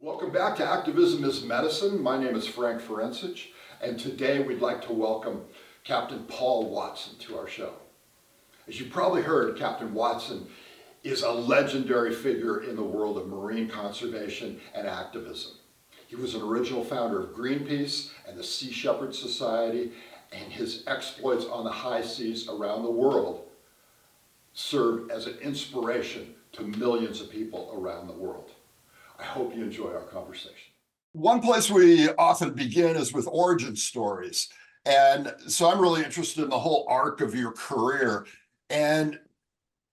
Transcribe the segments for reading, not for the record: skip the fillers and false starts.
Welcome back to Activism is Medicine. My name is Frank Ferencich, and today we'd like to welcome Captain Paul Watson to our show. As you probably heard, Captain Watson is a legendary figure in the world of marine conservation and activism. He was an original founder of Greenpeace and the Sea Shepherd Society, and his exploits on the high seas around the world served as an inspiration to millions of people around the world. I hope you enjoy our conversation. One place we often begin is with origin stories. And so I'm really interested in the whole arc of your career and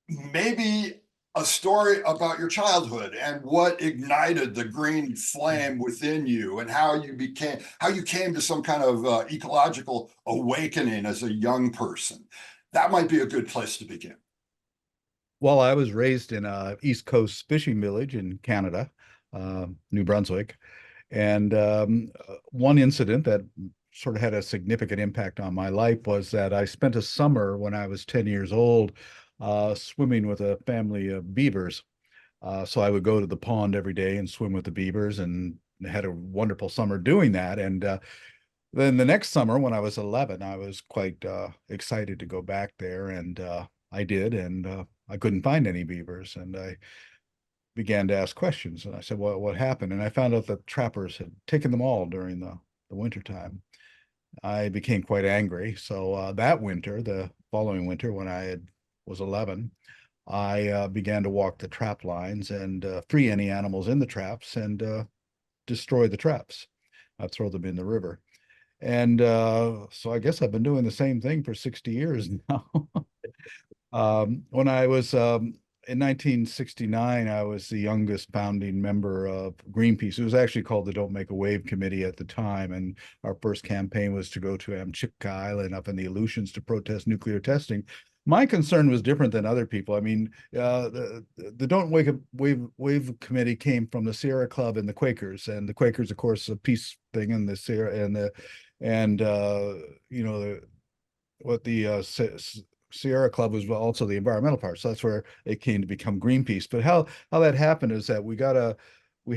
maybe a story about your childhood and what ignited the green flame within you and how you came to some kind of ecological awakening as a young person. That might be a good place to begin. Well, I was raised in a East Coast fishing village in Canada, New Brunswick. And one incident that sort of had a significant impact on my life was that I spent a summer when I was 10 years old swimming with a family of beavers. So I would go to the pond every day and swim with the beavers and had a wonderful summer doing that. And then the next summer, when I was 11, I was quite excited to go back there. And I did. And I couldn't find any beavers. And I began to ask questions. And I said, well, what happened? And I found out that trappers had taken them all during the wintertime. I became quite angry. So that winter, the following winter, when was 11, I began to walk the trap lines and free any animals in the traps and destroy the traps. I'd throw them in the river. And so I guess I've been doing the same thing for 60 years now. When I was in 1969, I was the youngest founding member of Greenpeace. It was actually called the Don't Make a Wave Committee at the time. And our first campaign was to go to Amchitka Island up in the Aleutians to protest nuclear testing. My concern was different than other people. I mean, the Don't Wake a Wave Committee came from the Sierra Club and the Quakers. And the Quakers, of course, a peace thing, and the Sierra what the Sierra Club was also the environmental part. So that's where it came to become Greenpeace. But how that happened is that we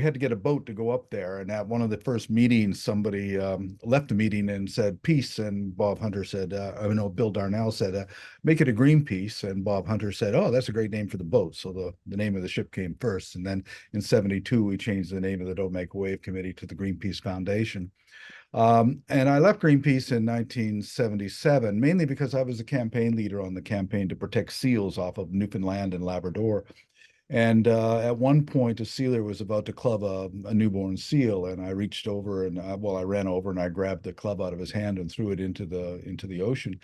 had to get a boat to go up there. And at one of the first meetings, somebody left the meeting and said peace. And Bob Hunter said, Bill Darnell said, make it a Greenpeace. And Bob Hunter said, oh, that's a great name for the boat. So the name of the ship came first. And then in 72, we changed the name of the Don't Make a Wave Committee to the Greenpeace Foundation. And I left Greenpeace in 1977, mainly because I was a campaign leader on the campaign to protect seals off of Newfoundland and Labrador. And at one point, a sealer was about to club a newborn seal, and I reached over and I ran over and I grabbed the club out of his hand and threw it into the ocean.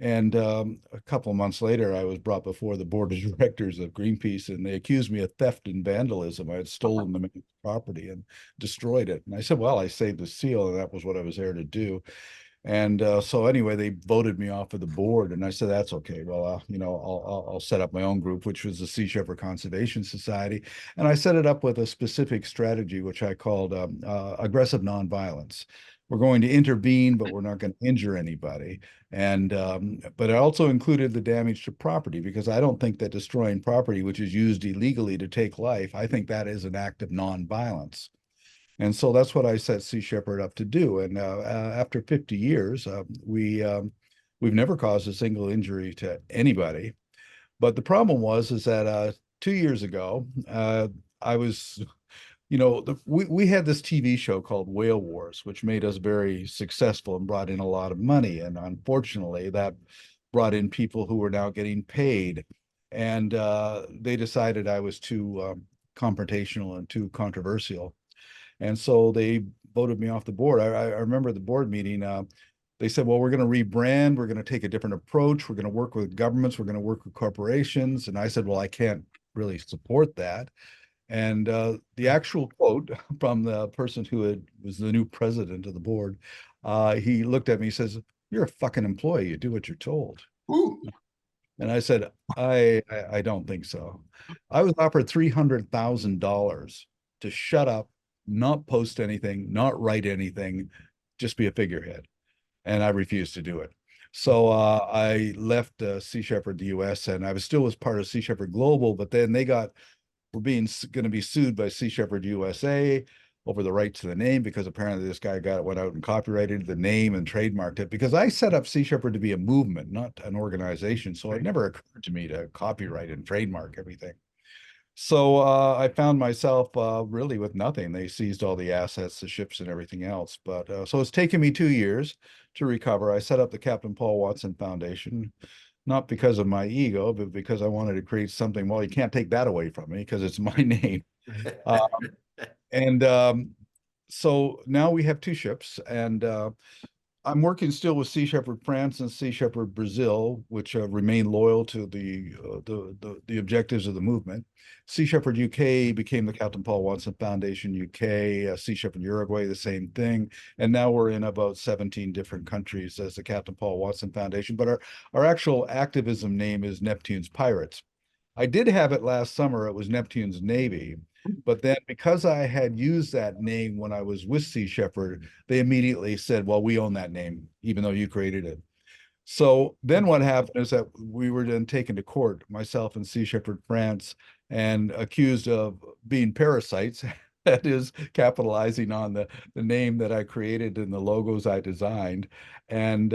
And a couple of months later, I was brought before the board of directors of Greenpeace, and they accused me of theft and vandalism. I had stolen the man's property and destroyed it. And I said, well, I saved the seal, and that was what I was there to do. And so anyway, they voted me off of the board, and I said, that's okay. Well, I'll set up my own group, which was the Sea Shepherd Conservation Society. And I set it up with a specific strategy, which I called aggressive nonviolence. We're going to intervene, but we're not going to injure anybody. And but it also included the damage to property, because I don't think that destroying property, which is used illegally to take life, I think that is an act of nonviolence. And so that's what I set Sea Shepherd up to do. And after 50 years, we've never caused a single injury to anybody. But the problem is that 2 years ago, I was we had this TV show called Whale Wars, which made us very successful and brought in a lot of money. And unfortunately, that brought in people who were now getting paid. And they decided I was too confrontational and too controversial. And so they voted me off the board. I remember the board meeting. They said, well, we're going to rebrand. We're going to take a different approach. We're going to work with governments. We're going to work with corporations. And I said, well, I can't really support that. And the actual quote from the person who was the new president of the board, he looked at me, he says, you're a fucking employee. You do what you're told. Ooh. And I said, I don't think so. I was offered $300,000 to shut up, not post anything, not write anything, just be a figurehead. And I refused to do it. So I left Sea Shepherd the US, and I was still as part of Sea Shepherd Global, but then they were going to be sued by Sea Shepherd USA. over the rights to the name because apparently this guy went out and copyrighted the name and trademarked it, because I set up Sea Shepherd to be a movement, not an organization. So it never occurred to me to copyright and trademark everything. So I found myself really with nothing. They seized all the assets, the ships and everything else. But so it's taken me 2 years to recover. I set up the Captain Paul Watson Foundation, not because of my ego, but because I wanted to create something. Well, you can't take that away from me because it's my name. Uh, and so now we have two ships, and I'm working still with Sea Shepherd France and Sea Shepherd Brazil, which remain loyal to the objectives of the movement. Sea Shepherd UK became the Captain Paul Watson Foundation UK. Sea Shepherd Uruguay, the same thing. And now we're in about 17 different countries as the Captain Paul Watson Foundation. But our actual activism name is Neptune's Pirates. I did have it last summer. It was Neptune's Navy. But then because I had used that name when I was with Sea Shepherd, they immediately said, well, we own that name, even though you created it. So then what happened is that we were then taken to court, myself and Sea Shepherd France, and accused of being parasites. That is capitalizing on the name that I created and the logos I designed. And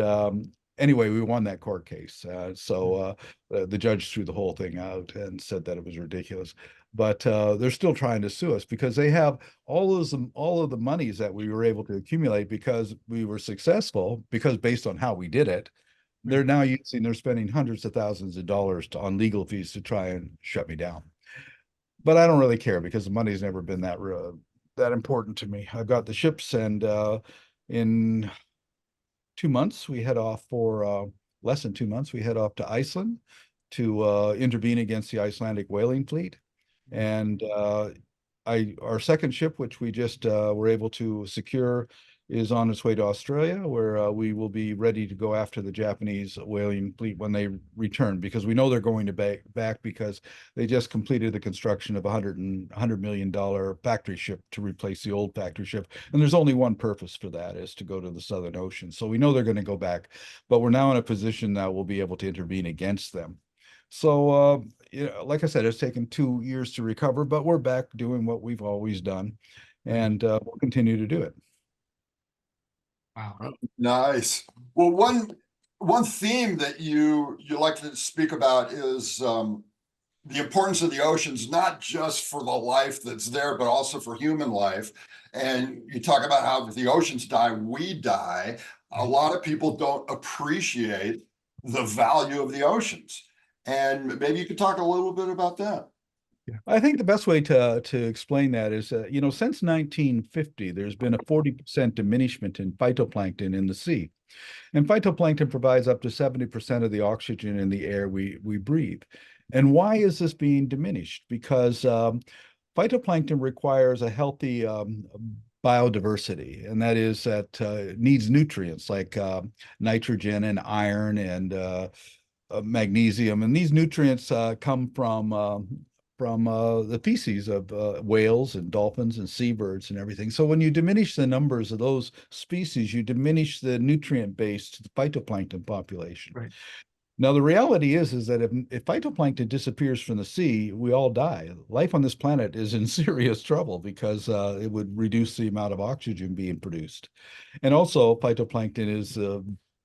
anyway, we won that court case. So the judge threw the whole thing out and said that it was ridiculous. But they're still trying to sue us because they have all of the monies that we were able to accumulate because we were successful, because based on how we did it, they're spending hundreds of thousands of dollars on legal fees to try and shut me down. But I don't really care because the money's never been that important to me. I've got the ships, and in 2 months we head off for less than 2 months. We head off to Iceland to intervene against the Icelandic whaling fleet. And our second ship, which we just were able to secure, is on its way to Australia, where we will be ready to go after the Japanese whaling fleet when they return, because we know they're going to back because they just completed the construction of $100 million factory ship to replace the old factory ship. And there's only one purpose for that, is to go to the Southern Ocean. So we know they're going to go back, but we're now in a position that we'll be able to intervene against them. So, like I said, it's taken 2 years to recover, but we're back doing what we've always done, and we'll continue to do it. Wow. Nice. Well, one theme that you like to speak about is the importance of the oceans, not just for the life that's there, but also for human life. And you talk about how if the oceans die, we die. A lot of people don't appreciate the value of the oceans. And maybe you could talk a little bit about that. I think the best way to explain that is, since 1950, there's been a 40% diminishment in phytoplankton in the sea. And phytoplankton provides up to 70% of the oxygen in the air we breathe. And why is this being diminished? Because phytoplankton requires a healthy biodiversity, and that is that needs nutrients like nitrogen and iron and magnesium. And these nutrients come from the feces of whales and dolphins and seabirds and everything. So when you diminish the numbers of those species, you diminish the nutrient base to the phytoplankton population. Right. Now, the reality is that if phytoplankton disappears from the sea, we all die. Life on this planet is in serious trouble because it would reduce the amount of oxygen being produced. And also, phytoplankton is the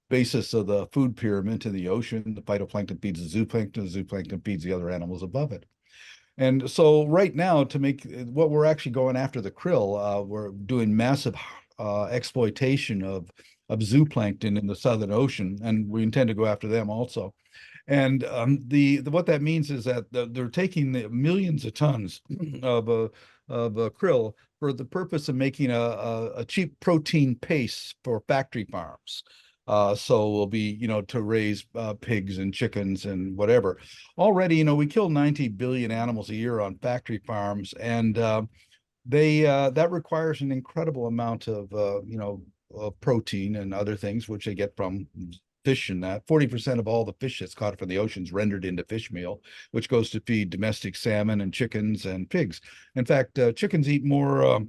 basis of the food pyramid in the ocean. The phytoplankton feeds the zooplankton feeds the other animals above it. And so right now, to make what we're actually going after the krill, we're doing massive exploitation of zooplankton in the Southern Ocean, and we intend to go after them also. And what that means is that they're taking the millions of tons of krill for the purpose of making a cheap protein paste for factory farms. So will be, to raise pigs and chickens and whatever. Already, we kill 90 billion animals a year on factory farms, and that requires an incredible amount of protein and other things, which they get from fish. And that 40% of all the fish that's caught from the oceans rendered into fish meal, which goes to feed domestic salmon and chickens and pigs. In fact, chickens eat more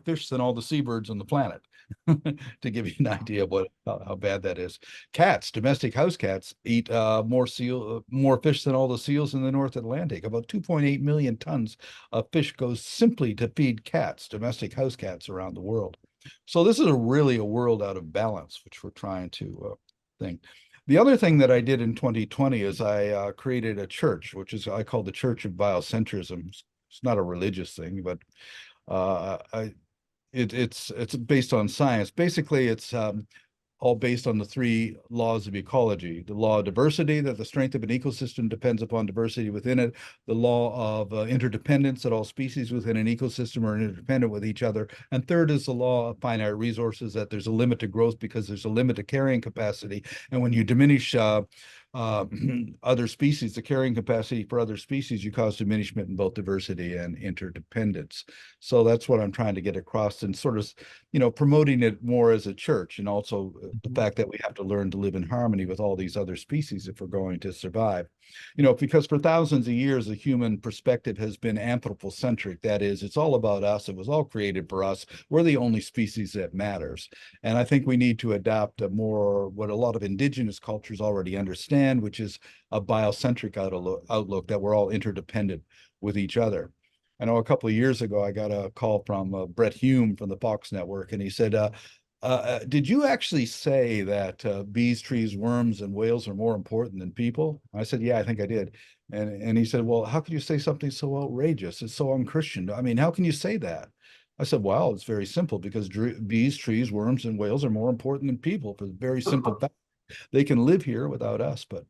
fish than all the seabirds on the planet, to give you an idea of how bad that is. Cats, domestic house cats, eat more fish than all the seals in the North Atlantic. About 2.8 million tons of fish goes simply to feed cats, domestic house cats around the world. So this is really a world out of balance, which we're trying to think. The other thing that I did in 2020 is I created a church, which is I call the Church of Biocentrism. It's not a religious thing, but I it's based on science. Basically, it's all based on the three laws of ecology: the law of diversity, that the strength of an ecosystem depends upon diversity within it; the law of interdependence, that all species within an ecosystem are interdependent with each other; and third is the law of finite resources, that there's a limit to growth because there's a limit to carrying capacity, and when you diminish uh, other species, the carrying capacity for other species, you cause diminishment in both diversity and interdependence. So that's what I'm trying to get across, and sort of, promoting it more as a church, and also the fact that we have to learn to live in harmony with all these other species if we're going to survive. Because for thousands of years, the human perspective has been anthropocentric. That is, it's all about us. It was all created for us. We're the only species that matters. And I think we need to adopt a more, what a lot of indigenous cultures already understand, which is a biocentric outlook, that we're all interdependent with each other. I know a couple of years ago, I got a call from Brett Hume from the Fox Network, and he said, did you actually say that bees, trees, worms, and whales are more important than people? I said, yeah, I think I did. And he said, well, how could you say something so outrageous? It's so unchristian. I mean, how can you say that? I said, well, it's very simple, because bees, trees, worms, and whales are more important than people for the very simple fact they can live here without us, but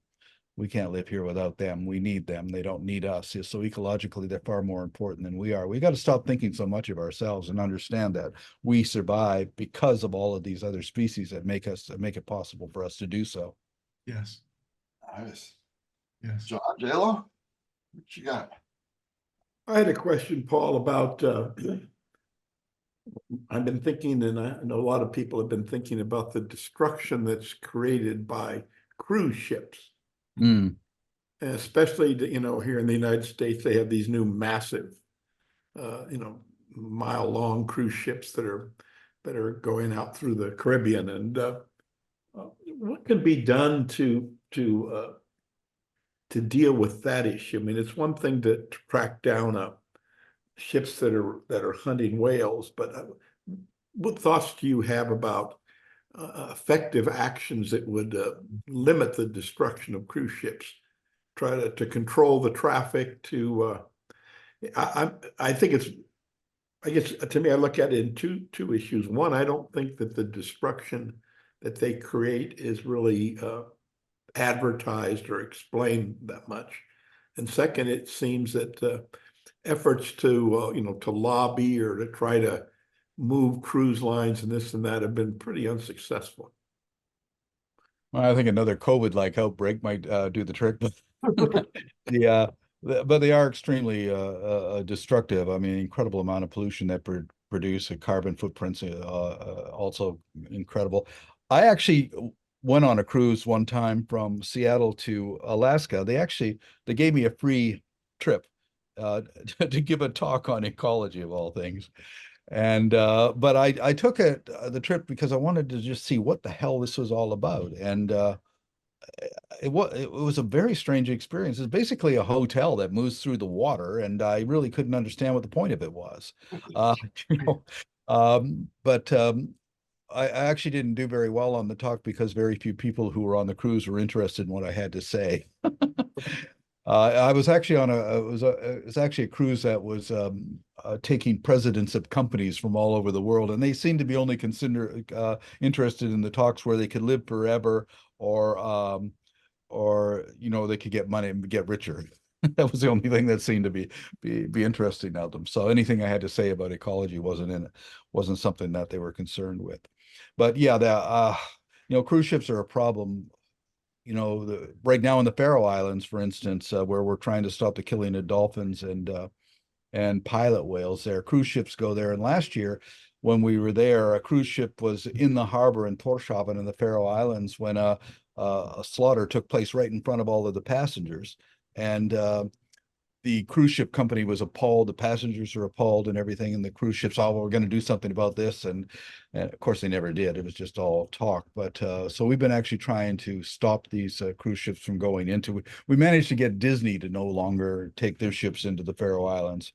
we can't live here without them. We need them. They don't need us. So ecologically, they're far more important than we are. We got to stop thinking so much of ourselves and understand that we survive because of all of these other species that make it possible for us to do so. Yes. Nice. Yes. John, JLo, what you got? I had a question, Paul, about I've been thinking, and I know a lot of people have been thinking about the destruction that's created by cruise ships. Mm. Especially, here in the United States, they have these new massive, mile-long cruise ships that are going out through the Caribbean. And what can be done to deal with that issue? I mean, it's one thing to track down ships that are hunting whales, but what thoughts do you have about effective actions that would limit the destruction of cruise ships? Try to control the traffic. I think it's, I guess, to me, I look at it in two issues. One, I don't think that the destruction that they create is really advertised or explained that much. And second, it seems that efforts to lobby or to try to move cruise lines and this and that have been pretty unsuccessful. Well, I think another COVID-like outbreak might do the trick, but but they are extremely destructive. I mean, incredible amount of pollution that produce, carbon footprints also incredible. I actually went on a cruise one time from Seattle to Alaska. They gave me a free trip to give a talk on ecology, of all things. And but I took the trip because I wanted to just see what the hell this was all about. And it was a very strange experience. It's basically a hotel that moves through the water, and I really couldn't understand what the point of it was. You know, but I actually didn't do very well on the talk because very few people who were on the cruise were interested in what I had to say. I was actually on it was actually a cruise that was taking presidents of companies from all over the world, and they seemed to be only interested in the talks where they could live forever, or they could get money and get richer. That was the only thing that seemed to be interesting to them. So anything I had to say about ecology wasn't something that they were concerned with. But yeah, cruise ships are a problem. Right now in the Faroe Islands, for instance, where we're trying to stop the killing of dolphins and pilot whales there. Cruise ships go there. And last year, when we were there, a cruise ship was in the harbor in Tórshavn in the Faroe Islands when a slaughter took place right in front of all of the passengers. And the cruise ship company was appalled, the passengers were appalled and everything, and the cruise ships, oh, we're going to do something about this. And of course they never did. It was just all talk. But so we've been actually trying to stop these cruise ships from going into, we managed to get Disney to no longer take their ships into the Faroe Islands.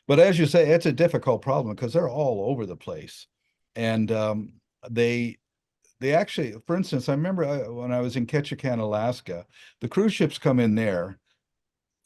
But as you say, it's a difficult problem because they're all over the place. And they actually, for instance, I remember when I was in Ketchikan, Alaska, the cruise ships come in there,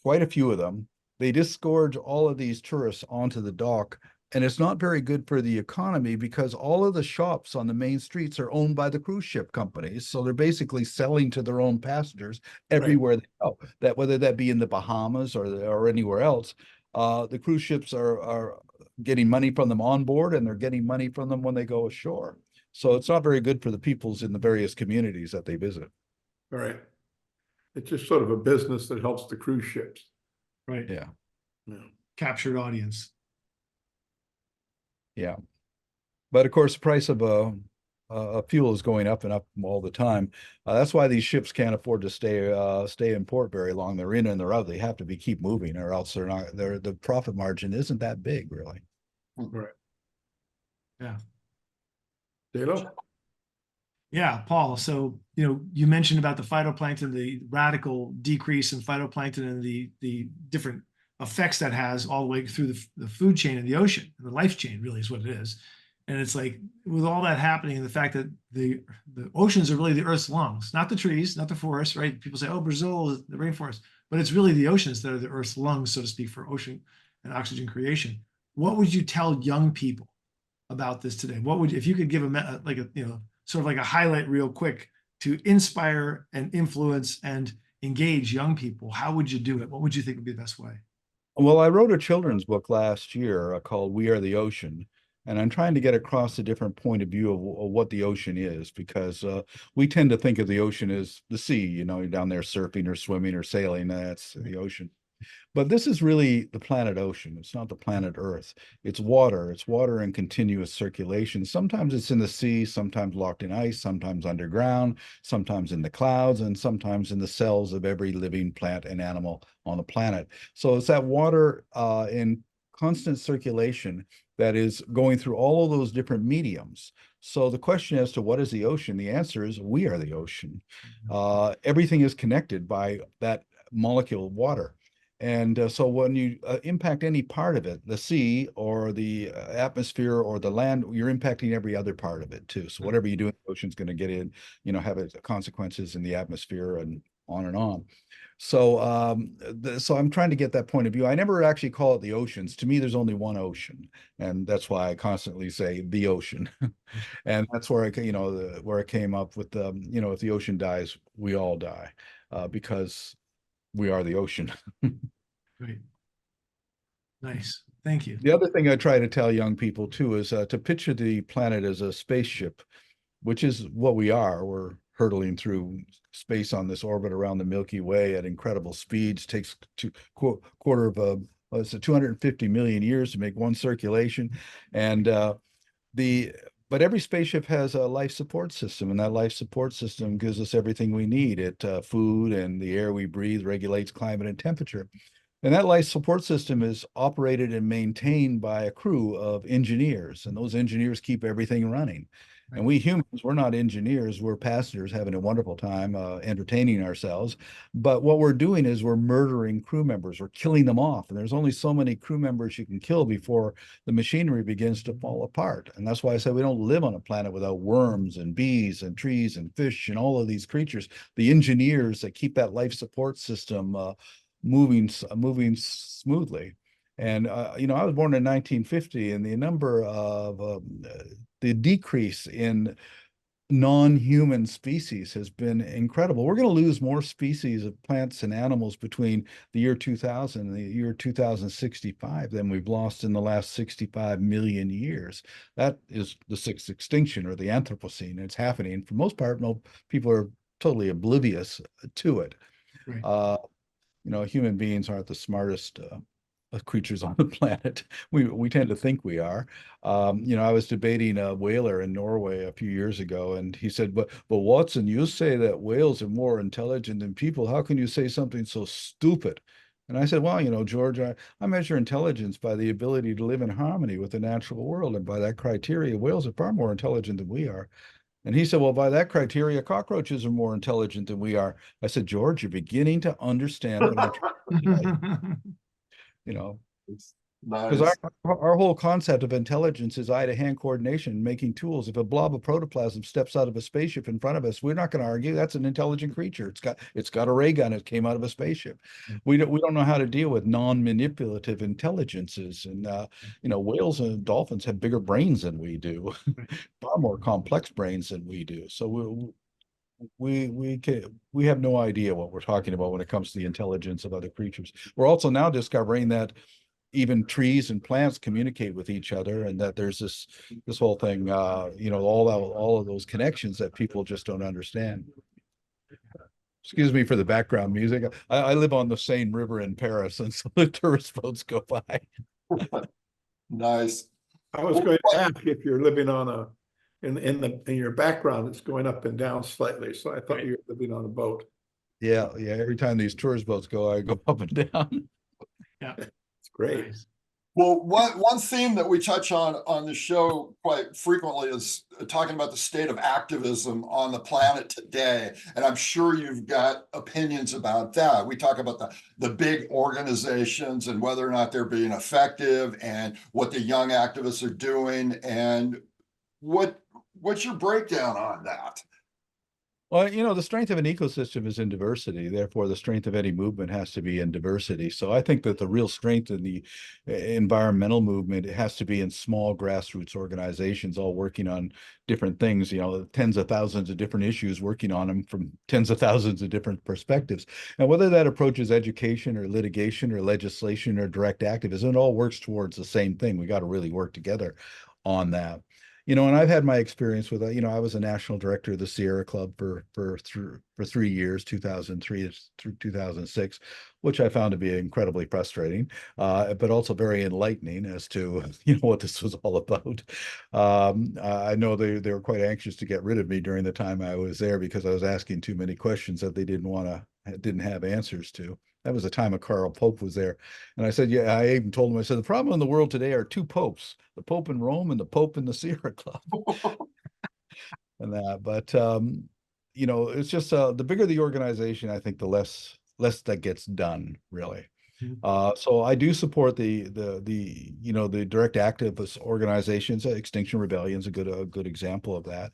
quite a few of them. They disgorge all of these tourists onto the dock, and it's not very good for the economy because all of the shops on the main streets are owned by the cruise ship companies. So they're basically selling to their own passengers everywhere they go. That whether that be in the Bahamas or anywhere else, the cruise ships are getting money from them on board, and they're getting money from them when they go ashore. So it's not very good for the peoples in the various communities that they visit. All right. It's just sort of a business that helps the cruise ships. Right. Yeah. Yeah. Captured audience. Yeah. But of course, the price of fuel is going up and up all the time. That's why these ships can't afford to stay in port very long. They're in and they're out. They have to keep moving, or else the profit margin isn't that big, really. Right. Yeah. Dalo? Yeah, Paul. So, you mentioned about the phytoplankton, the radical decrease in phytoplankton and the different effects that has all the way through the food chain in the ocean, the life chain really is what it is. And it's like, with all that happening and the fact that the oceans are really the Earth's lungs, not the trees, not the forests, right? People say, oh, Brazil is the rainforest, but it's really the oceans that are the Earth's lungs, so to speak, for ocean and oxygen creation. What would you tell young people about this today? What would, if you could give sort of like a highlight real quick to inspire and influence and engage young people, how would you do it? What would you think would be the best way? Well, I wrote a children's book last year called We Are the Ocean, and I'm trying to get across a different point of view of what the ocean is, because we tend to think of the ocean as the sea, you're down there surfing or swimming or sailing, that's the ocean. But this is really the planet ocean. It's not the planet Earth. It's water. It's water in continuous circulation. Sometimes it's in the sea, sometimes locked in ice, sometimes underground, sometimes in the clouds, and sometimes in the cells of every living plant and animal on the planet. So it's that water in constant circulation that is going through all of those different mediums. So the question as to what is the ocean, the answer is we are the ocean. Everything is connected by that molecule of water. And so when you impact any part of it, the sea or the atmosphere or the land, you're impacting every other part of it too. So whatever you do in the ocean is going to get in, have consequences in the atmosphere and on and on. So so I'm trying to get that point of view. I never actually call it the oceans. To me, there's only one ocean, and that's why I constantly say the ocean. And that's where where I came up with the, if the ocean dies, we all die, because we are the ocean. Great. Nice. Thank you. The other thing I try to tell young people too is to picture the planet as a spaceship, which is what we are. We're hurtling through space on this orbit around the Milky Way at incredible speeds. Takes quarter of it's 250 million years to make one circulation, and but every spaceship has a life support system, and that life support system gives us everything we need. Food and the air we breathe, regulates climate and temperature. And that life support system is operated and maintained by a crew of engineers, and those engineers keep everything running. And we humans, we're not engineers, we're passengers having a wonderful time entertaining ourselves. But what we're doing is we're murdering crew members, we're killing them off. And there's only so many crew members you can kill before the machinery begins to fall apart. And that's why I say we don't live on a planet without worms and bees and trees and fish and all of these creatures. The engineers that keep that life support system moving smoothly. And I was born in 1950, and the number of the decrease in non-human species has been incredible. We're going to lose more species of plants and animals between the year 2000 and the year 2065 than we've lost in the last 65 million years. That is the sixth extinction, or the Anthropocene. It's happening. For the most part, no people are totally oblivious to it. Right. Human beings aren't the smartest creatures on the planet. We tend to think we are. I was debating a whaler in Norway a few years ago, and he said, but Watson, you say that whales are more intelligent than people. How can you say something so stupid? And I said, well, George, I measure intelligence by the ability to live in harmony with the natural world. And by that criteria, whales are far more intelligent than we are. And he said, well, by that criteria, cockroaches are more intelligent than we are. I said, George, you're beginning to understand what I'm trying to say, you know. Because Nice. our whole concept of intelligence is eye-to-hand coordination, making tools. If a blob of protoplasm steps out of a spaceship in front of us, we're not going to argue that's an intelligent creature. It's got a ray gun. It came out of a spaceship. We don't know how to deal with non-manipulative intelligences, and whales and dolphins have bigger brains than we do, far more complex brains than we do. So we have no idea what we're talking about when it comes to the intelligence of other creatures. We're also now discovering that even trees and plants communicate with each other, and that there's this whole thing, all of those connections that people just don't understand. Excuse me for the background music. I live on the Seine River in Paris, and so the tourist boats go by. Nice. I was going to ask if you're living on in your background, it's going up and down slightly, so I thought you were living on a boat. Yeah. Every time these tourist boats go, I go up and down. Yeah. It's great. Well, one theme that we touch on the show quite frequently is talking about the state of activism on the planet today. And I'm sure you've got opinions about that. We talk about the big organizations and whether or not they're being effective, and what the young activists are doing. And what's your breakdown on that? Well, the strength of an ecosystem is in diversity. Therefore, the strength of any movement has to be in diversity. So I think that the real strength in the environmental movement, it has to be in small grassroots organizations all working on different things, tens of thousands of different issues, working on them from tens of thousands of different perspectives. And whether that approach is education or litigation or legislation or direct activism, it all works towards the same thing. We got to really work together on that. And I've had my experience with, I was a national director of the Sierra Club for 3 years, 2003 through 2006, which I found to be incredibly frustrating, but also very enlightening as to, what this was all about. I know they were quite anxious to get rid of me during the time I was there because I was asking too many questions that they didn't have answers to. That was the time of Karl Pope was there. And I said, yeah, I even told him, I said, the problem in the world today are two popes, the Pope in Rome and the Pope in the Sierra Club. And that, but it's just the bigger the organization, I think the less that gets done, really. So I do support the direct activist organizations. Extinction Rebellion is a good example of that.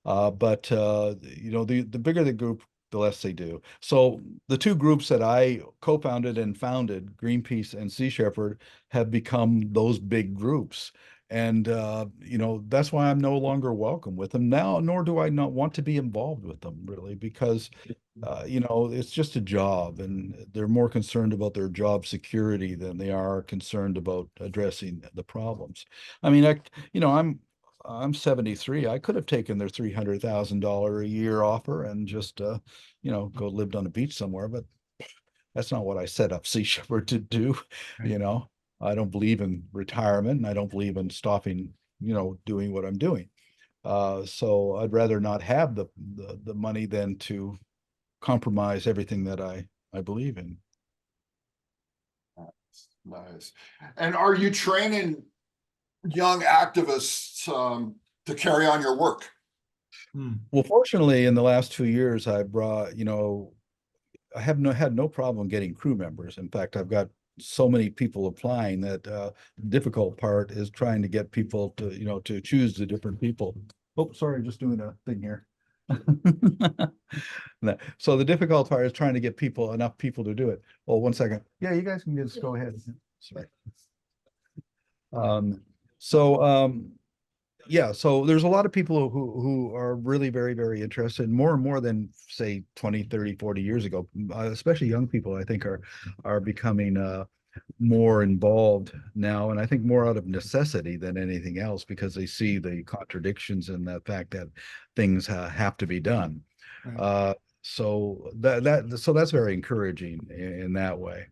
But the bigger the group, the less they do. So the two groups that I co-founded and founded, Greenpeace and Sea Shepherd, have become those big groups. And that's why I'm no longer welcome with them now, nor do I not want to be involved with them, really, because it's just a job, and they're more concerned about their job security than they are concerned about addressing the problems. I mean, I'm 73. I could have taken their $300,000 a year offer and just go lived on a beach somewhere, but that's not what I set up Sea Shepherd to do. Right. I don't believe in retirement, and I don't believe in stopping, doing what I'm doing. So I'd rather not have the money than to compromise everything that I believe in. Nice. And are you training young activists to carry on your work? Well, fortunately, in the last 2 years, I brought, I have had no problem getting crew members. In fact, I've got so many people applying that the difficult part is trying to get people to choose the different people. Oh, sorry, just doing a thing here. So the difficult part is trying to get enough people to do it. Well, 1 second. Yeah, you guys can just go ahead. Sorry. So there's a lot of people who are really very, very interested, more and more than, say, 20, 30, 40 years ago. Especially young people, I think, are becoming more involved now, and I think more out of necessity than anything else, because they see the contradictions and the fact that things have to be done. Right. So that's very encouraging in that way.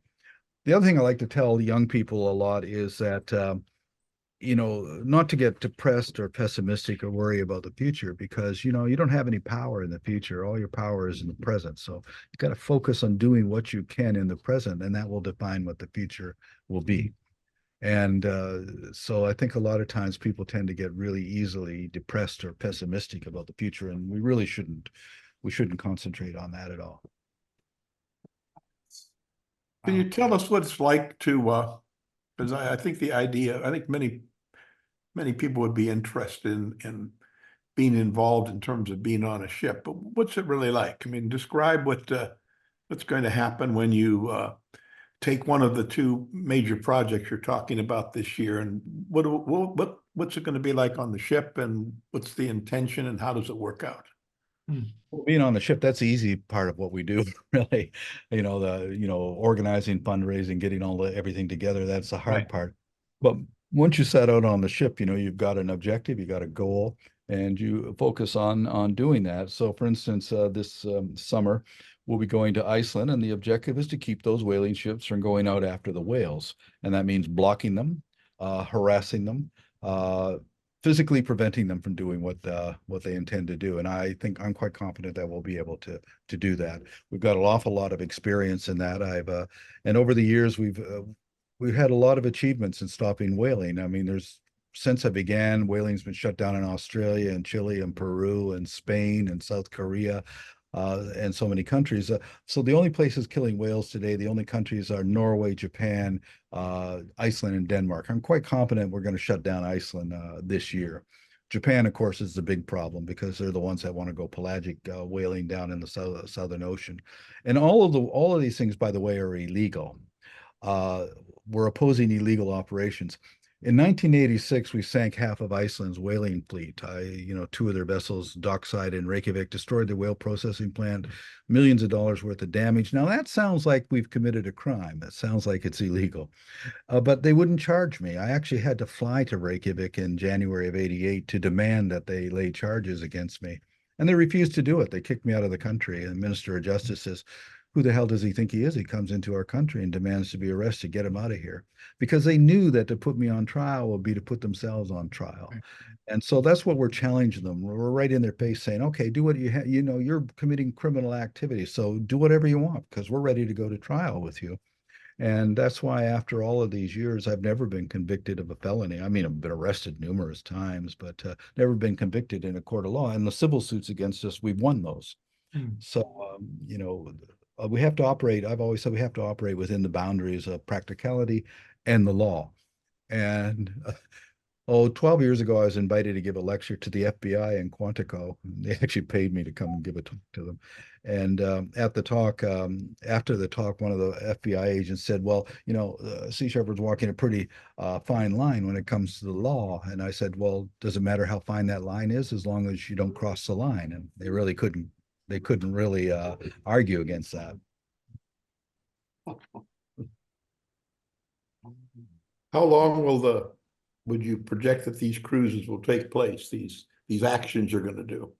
The other thing I like to tell young people a lot is that not to get depressed or pessimistic or worry about the future, because, you don't have any power in the future. All your power is in the present. So you got to focus on doing what you can in the present, and that will define what the future will be. And so I think a lot of times people tend to get really easily depressed or pessimistic about the future, and we really shouldn't. We shouldn't concentrate on that at all. Can you tell us what it's like to, because I think I think many people would be interested in being involved in terms of being on a ship, but what's it really like? I mean, describe what's going to happen when you take one of the two major projects you're talking about this year, and what's it going to be like on the ship, and what's the intention, and how does it work out? Well, being on the ship, that's the easy part of what we do, really. Organizing, fundraising, getting everything together, that's the hard Right. part. But once you set out on the ship, you've got an objective, you got a goal, and you focus on doing that. So for instance, this summer, we'll be going to Iceland, and the objective is to keep those whaling ships from going out after the whales. And that means blocking them, harassing them, physically preventing them from doing what they intend to do. And I think I'm quite confident that we'll be able to do that. We've got an awful lot of experience in that. And over the years we've had a lot of achievements in stopping whaling. I mean, since I began, whaling's been shut down in Australia and Chile and Peru and Spain and South Korea. And so many countries. So the only places killing whales today, the only countries are Norway, Japan, Iceland, and Denmark. I'm quite confident we're going to shut down Iceland this year. Japan, of course, is the big problem because they're the ones that want to go pelagic whaling down in the Southern Ocean. And all of these things, by the way, are illegal. We're opposing illegal operations. In 1986, we sank half of Iceland's whaling fleet. Two of their vessels dockside in Reykjavik, destroyed the whale processing plant, millions of dollars worth of damage. Now that sounds like we've committed a crime. That sounds like it's illegal. But they wouldn't charge me. I actually had to fly to Reykjavik in January of '88 to demand that they lay charges against me. And they refused to do it. They kicked me out of the country. And the Minister of Justice says, who the hell does he think he is? He comes into our country and demands to be arrested. Get him out of here. Because they knew that to put me on trial would be to put themselves on trial. And so that's what we're challenging them. We're right in their face saying, okay, do what you're committing criminal activity. So do whatever you want, because we're ready to go to trial with you. And that's why after all of these years, I've never been convicted of a felony. I mean, I've been arrested numerous times, but never been convicted in a court of law. And the civil suits against us, we've won those. So, we have to operate. I've always said we have to operate within the boundaries of practicality and the law. And 12 years ago, I was invited to give a lecture to the FBI in Quantico. They actually paid me to come and give a talk to them. And at the talk, after the talk, one of the FBI agents said, well, Sea Shepherd's walking a pretty fine line when it comes to the law. And I said, well, does it matter how fine that line is as long as you don't cross the line? And they really couldn't. They couldn't really argue against that. How long would you project that these cruises will take place, these actions you're going to do?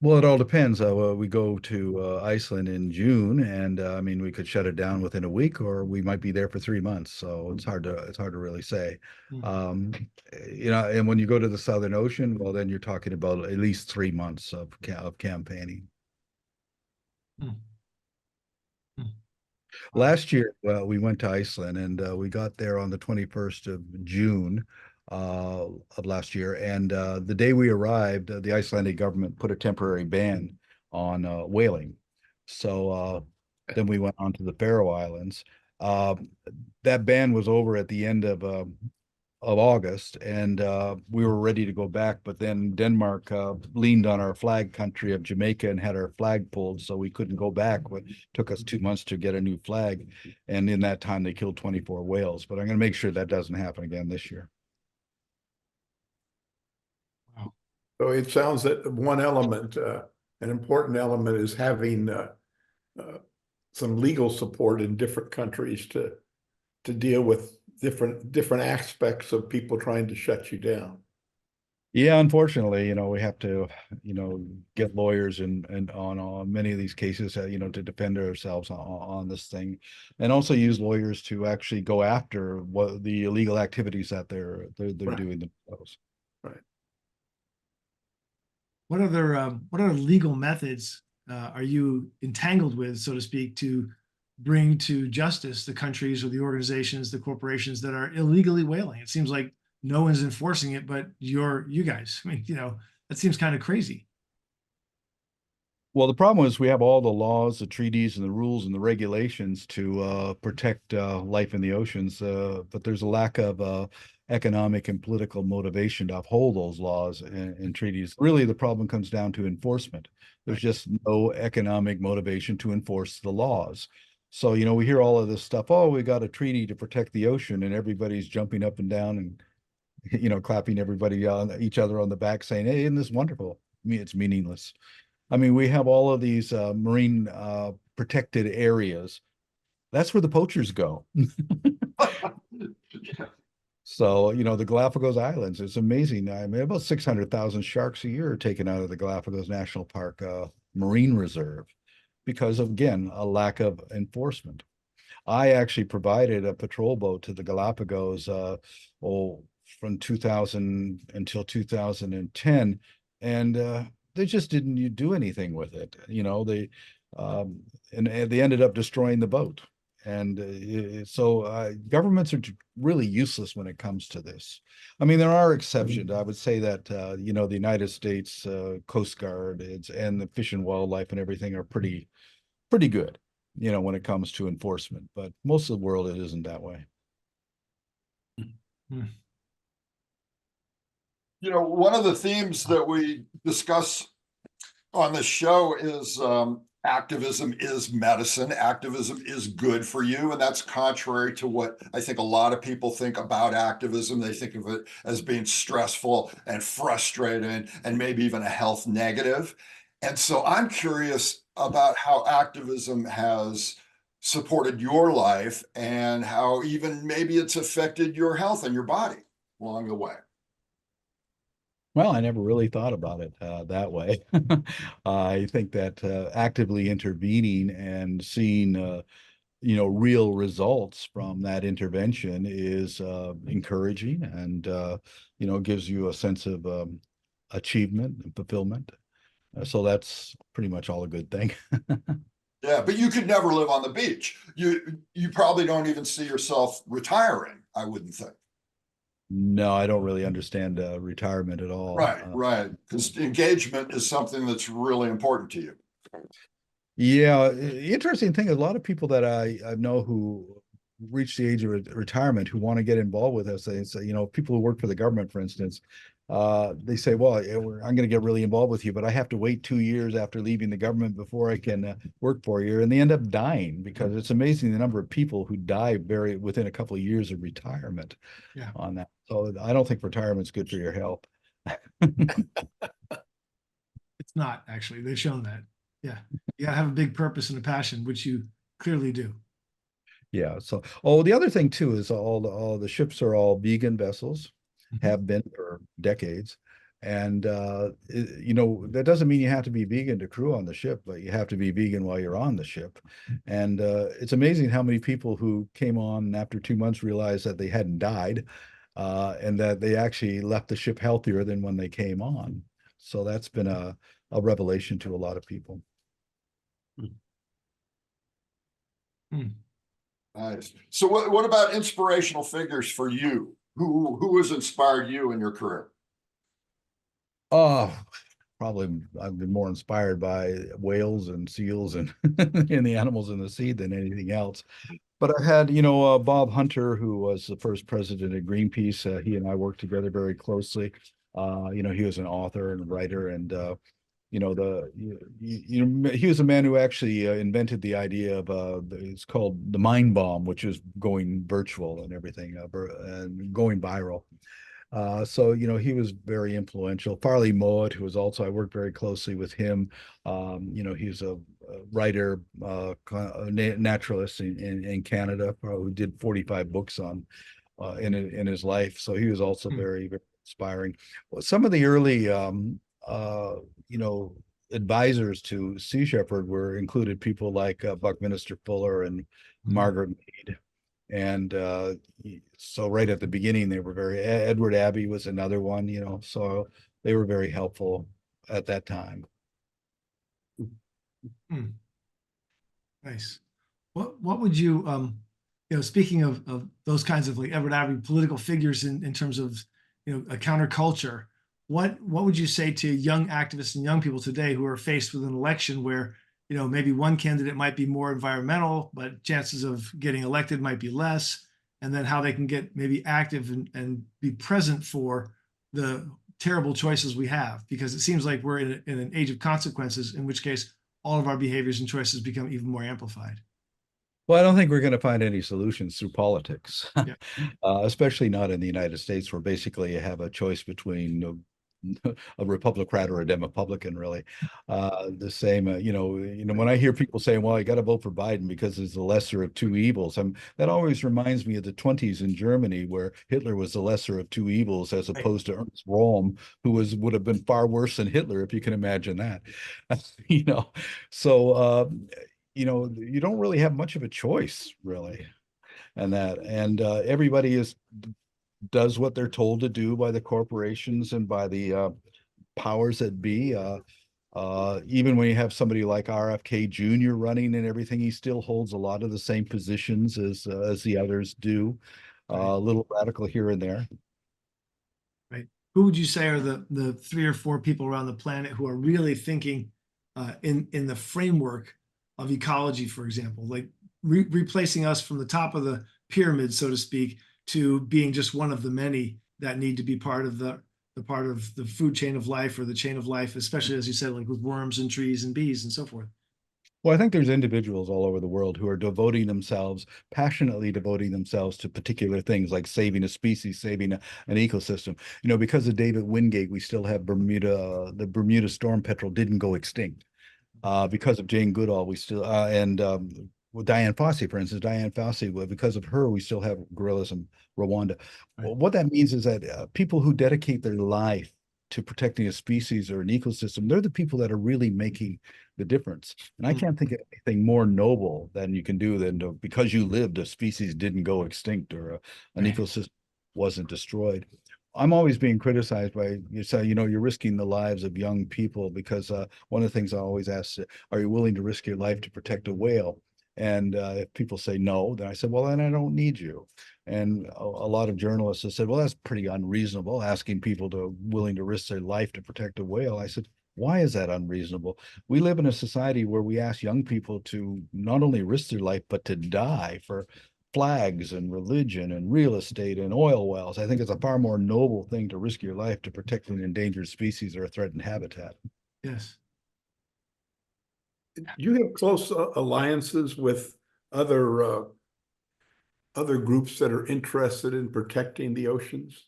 Well, it all depends. We go to Iceland in June, and I mean, we could shut it down within a week, or we might be there for 3 months. So it's hard to really say. And when you go to the Southern Ocean, well, then you're talking about at least 3 months of campaigning. Last year, we went to Iceland, and we got there on the 21st of June of last year. And the day we arrived, the Icelandic government put a temporary ban on whaling. So then we went on to the Faroe Islands. That ban was over at the end of August, and we were ready to go back, but then Denmark leaned on our flag country of Jamaica and had our flag pulled, so we couldn't go back. It took us 2 months to get a new flag, and in that time they killed 24 whales. But I'm going to make sure that doesn't happen again this year. Wow. So it sounds that one element, an important element, is having some legal support in different countries to deal with different aspects of people trying to shut you down. Yeah, unfortunately, we have to, get lawyers and on many of these cases, to defend ourselves on this thing, and also use lawyers to actually go after what the illegal activities that they're Right. doing themselves. Right. What other legal methods are you entangled with, so to speak, to bring to justice the countries or the organizations, the corporations that are illegally whaling? It seems like no one's enforcing it, but you guys. I mean, that seems kind of crazy. Well, the problem is we have all the laws, the treaties, and the rules and the regulations to protect life in the oceans, but there's a lack of economic and political motivation to uphold those laws and treaties. Really, the problem comes down to enforcement. There's Right. just no economic motivation to enforce the laws. So, we hear all of this stuff. Oh, we got a treaty to protect the ocean, and everybody's jumping up and down and clapping everybody on each other on the back, saying, "Hey, isn't this wonderful?" I mean, it's meaningless. I mean, we have all of these marine protected areas. That's where the poachers go. So, the Galapagos Islands, it's amazing. I mean, about 600,000 sharks a year are taken out of the Galapagos National Park Marine Reserve because of, again, a lack of enforcement. I actually provided a patrol boat to the Galapagos from 2000 until 2010, and they just didn't do anything with it. Um, and they ended up destroying the boat. And so governments are really useless when it comes to this. I mean, there are exceptions. I would say that the United States Coast Guard and the Fish and Wildlife and everything are pretty good, when it comes to enforcement. But most of the world, it isn't that way. Hmm. One of the themes that we discuss on this show is activism is medicine. Activism is good for you. And that's contrary to what I think a lot of people think about activism. They think of it as being stressful and frustrating and maybe even a health negative. And so I'm curious about how activism has supported your life and how even maybe it's affected your health and your body along the way. Well, I never really thought about it that way. I think that actively intervening and seeing, real results from that intervention is encouraging and, gives you a sense of achievement and fulfillment. So that's pretty much all a good thing. Yeah, but you could never live on the beach. You probably don't even see yourself retiring, I wouldn't think. No, I don't really understand retirement at all. Right, right. Because engagement is something that's really important to you. Yeah, interesting thing, a lot of people that I know who reach the age of retirement who want to get involved with us, they say, people who work for the government, for instance, they say, well, yeah, I'm going to get really involved with you, but I have to wait 2 years after leaving the government before I can work for you. And they end up dying because it's amazing the number of people who die very within a couple of years of retirement Yeah. on that. So I don't think retirement's good for your health. It's not actually. They've shown that. Yeah. You gotta have a big purpose and a passion, which you clearly do. Yeah. So, the other thing too is all the ships are all vegan vessels, Mhm. have been for decades, and that doesn't mean you have to be vegan to crew on the ship, but you have to be vegan while you're on the ship. And it's amazing how many people who came on and after 2 months realized that they hadn't died, and that they actually left the ship healthier than when they came on. So that's been a revelation to a lot of people. Hmm. Nice. So what about inspirational figures for you? Who has inspired you in your career? Oh, probably I've been more inspired by whales and seals and and the animals in the sea than anything else. But I've had, Bob Hunter, who was the first president of Greenpeace. He and I worked together very closely. He was an author and writer, and he was a man who actually invented the idea of it's called the mind bomb, which is going virtual and everything, and going viral. So, he was very influential. Farley Mowat, who was also, I worked very closely with him. He's a writer, naturalist in Canada, who did 45 books in his life. So he was also Hmm. very, very inspiring. Well, some of the early, you know, advisors to Sea Shepherd were included people like Buckminster Fuller and Margaret Mead. And so right at the beginning, they were Edward Abbey was another one, you know, so they were very helpful at that time. Nice. What would you you know, speaking of those kinds of like Edward Abbey political figures in terms of, you know, a counterculture, what would you say to young activists and young people today who are faced with an election where, you know, maybe one candidate might be more environmental, but chances of getting elected might be less, and then how they can get maybe active and be present for the terrible choices we have, because it seems like we're in an age of consequences, in which case all of our behaviors and choices become even more amplified. Well, I don't think we're going to find any solutions through politics, Yeah. especially not in the United States, where basically you have a choice between a Republican or a Democratic, really. The same, you know, when I hear people saying, "Well, you got to vote for Biden because it's the lesser of two evils," that always reminds me of the 20s in Germany, where Hitler was the lesser of two evils, as opposed to Ernst Röhm, who would have been far worse than Hitler, if you can imagine that. You know, so you know, you don't really have much of a choice, really, and everybody does what they're told to do by the corporations and by the powers that be. Even when you have somebody like RFK Jr. running and everything, he still holds a lot of the same positions as the others do. A little radical here and there. Right. Who would you say are the 3 or 4 people around the planet who are really thinking in the framework of ecology, for example, like replacing us from the top of the pyramid, so to speak, to being just one of the many that need to be part of the food chain of life, or the chain of life, especially as you said, like with worms and trees and bees and so forth? Well, I think there's individuals all over the world who are passionately devoting themselves to particular things, like saving a species, saving an ecosystem. You know, because of David Wingate, we still have the Bermuda storm petrel didn't go extinct. Because of Jane Goodall, we still and well, Diane Fossey, for instance, because of her, we still have gorillas in Rwanda. Right. Well, what that means is that people who dedicate their life to protecting a species or an ecosystem, they're the people that are really making the difference. And I can't think of anything more noble than you can do than because you lived, a species didn't go extinct, or an ecosystem wasn't destroyed. I'm always being criticized by you say, you know, you're risking the lives of young people, because one of the things I always ask, are you willing to risk your life to protect a whale? And if people say no, then I said, well, then I don't need you. And a lot of journalists have said, well, that's pretty unreasonable, asking people to willing to risk their life to protect a whale. I said, why is that unreasonable? We live in a society where we ask young people to not only risk their life, but to die for flags and religion and real estate and oil wells. I think it's a far more noble thing to risk your life to protect an endangered species or a threatened habitat. Yes. Do you have close alliances with other groups that are interested in protecting the oceans?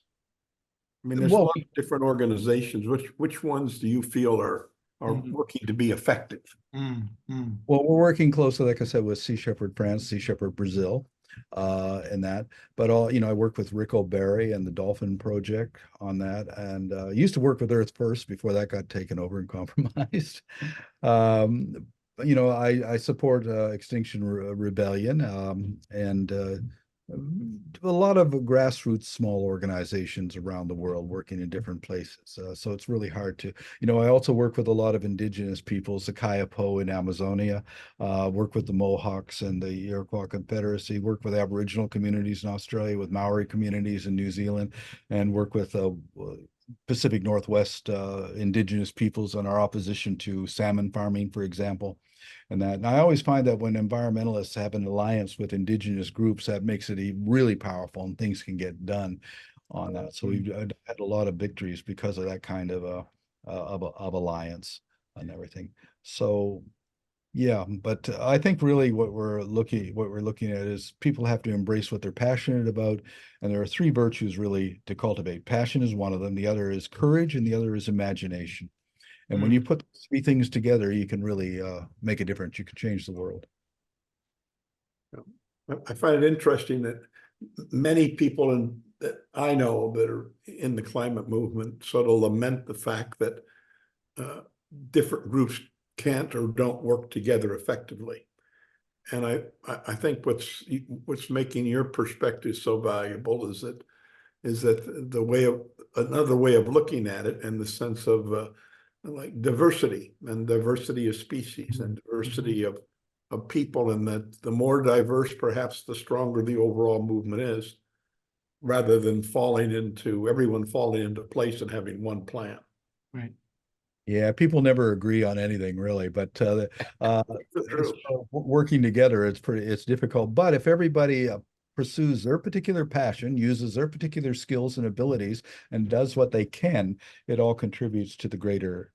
I mean, there's a lot of different organizations. Which ones do you feel are working to be effective? Well, we're working closely, like I said, with Sea Shepherd France, Sea Shepherd Brazil, and that. But I work with Rick O'Barry and the Dolphin Project on that, and used to work with Earth First before that got taken over and compromised. I support Extinction Rebellion, and a lot of grassroots small organizations around the world working in different places. So it's really hard to, I also work with a lot of indigenous peoples, the Kayapo in Amazonia, work with the Mohawks and the Iroquois Confederacy, work with Aboriginal communities in Australia, with Maori communities in New Zealand, and work with Pacific Northwest indigenous peoples on our opposition to salmon farming, for example. And I always find that when environmentalists have an alliance with indigenous groups, that makes it really powerful, and things can get done on that. So we've had a lot of victories because of that kind of alliance and everything. So yeah, but I think really what we're looking at is people have to embrace what they're passionate about, and there are 3 virtues really to cultivate. Passion is one of them. The other is courage, and the other is imagination. And when you put 3 things together, you can really make a difference. You can change the world. I find it interesting that many people in that I know that are in the climate movement sort of lament the fact that different groups can't or don't work together effectively. And I think what's making your perspective so valuable is that another way of looking at it, in the sense of like diversity of species and diversity of people, and that the more diverse, perhaps the stronger the overall movement is, rather than everyone falling into place and having one plan. Right. Yeah, people never agree on anything really, but True. working together, it's difficult. But if everybody pursues their particular passion, uses their particular skills and abilities, and does what they can, it all contributes to the greater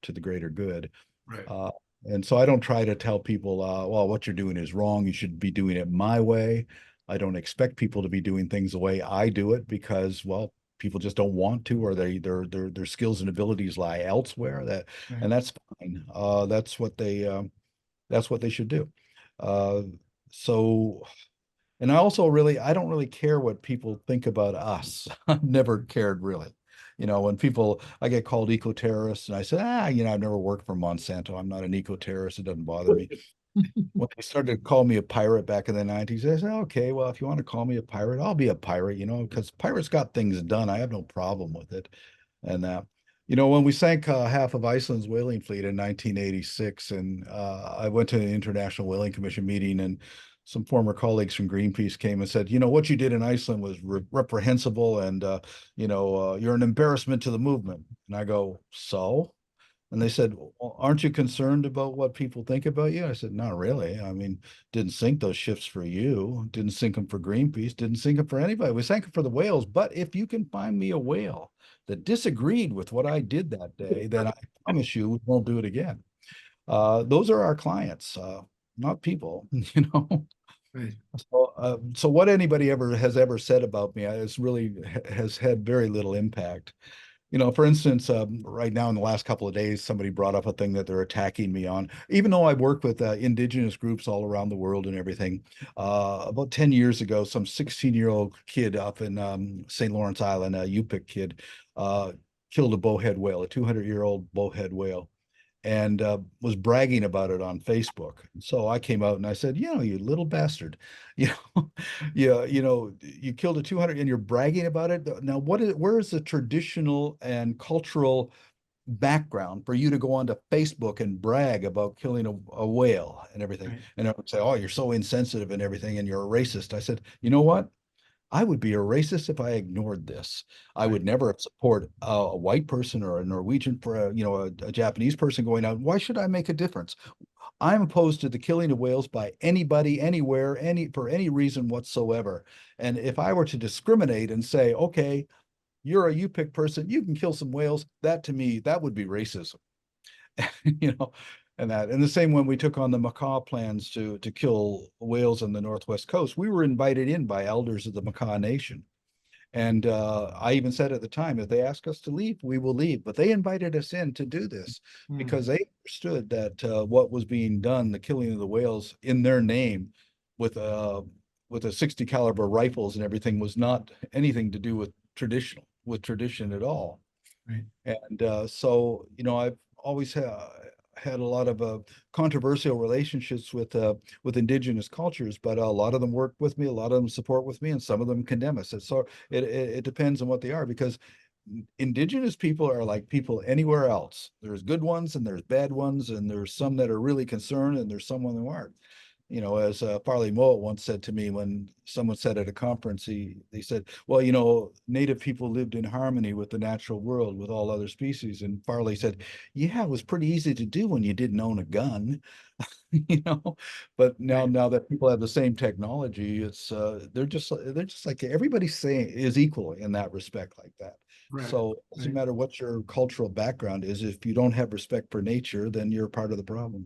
good. Right. And so I don't try to tell people, well, what you're doing is wrong. You should be doing it my way. I don't expect people to be doing things the way I do it because, well, people just don't want to, or their skills and abilities lie elsewhere. Right. And that's fine. That's what they should do. So, and I don't really care what people think about us. I've never cared really. When I get called eco-terrorist, and I say, I've never worked for Monsanto. I'm not an eco-terrorist. It doesn't bother me. When they started to call me a pirate back in the 90s, I said, okay, well, if you want to call me a pirate, I'll be a pirate, because pirates got things done. I have no problem with it. And when we sank half of Iceland's whaling fleet in 1986, and I went to an International Whaling Commission meeting, and some former colleagues from Greenpeace came and said, what you did in Iceland was reprehensible, and you're an embarrassment to the movement. And I go, so? And they said, well, aren't you concerned about what people think about you? I said, not really. I mean, didn't sink those ships for you, didn't sink them for Greenpeace, didn't sink them for anybody. We sank them for the whales. But if you can find me a whale that disagreed with what I did that day, then I promise you we won't do it again. Those are our clients, not people, Right. So what anybody has ever said about me has had very little impact. For instance, right now in the last couple of days, somebody brought up a thing that they're attacking me on. Even though I work with indigenous groups all around the world and everything, about 10 years ago, some 16-year-old kid up in St. Lawrence Island, a Yupik kid, killed a bowhead whale, a 200-year-old bowhead whale, and was bragging about it on Facebook. So I came out and I said, you little bastard, you killed a 200 and you're bragging about it. Now, where is the traditional and cultural background for you to go onto Facebook and brag about killing a whale and everything? Right. And I would say, oh, you're so insensitive and everything, and you're a racist. I said, you know what? I would be a racist if I ignored this. I would never support a white person or a Norwegian for a Japanese person going out. Why should I make a difference? I'm opposed to the killing of whales by anybody, anywhere, for any reason whatsoever. And if I were to discriminate and say, okay, you're a Yupik person, you can kill some whales, to me, that would be racism. And the same when we took on the Makah plans to kill whales on the Northwest coast, we were invited in by elders of the Makah Nation. And I even said at the time, if they ask us to leave, we will leave. But they invited us in to do this because they understood that what was being done, the killing of the whales in their name with a 60 caliber rifles and everything, was not anything to do with tradition at all. Right. And so, I've always had a lot of controversial relationships with indigenous cultures, but a lot of them work with me, a lot of them support with me, and some of them condemn us. So it depends on what they are, because indigenous people are like people anywhere else. There's good ones and there's bad ones, and there's some that are really concerned and there's someone who aren't. As Farley Mowat once said to me when someone said at a conference, they said, well, native people lived in harmony with the natural world, with all other species. And Farley said, yeah, it was pretty easy to do when you didn't own a gun, but now that people have the same technology, it's they're just like everybody's saying is equal in that respect like that. Right. So it doesn't matter what your cultural background is. If you don't have respect for nature, then you're part of the problem.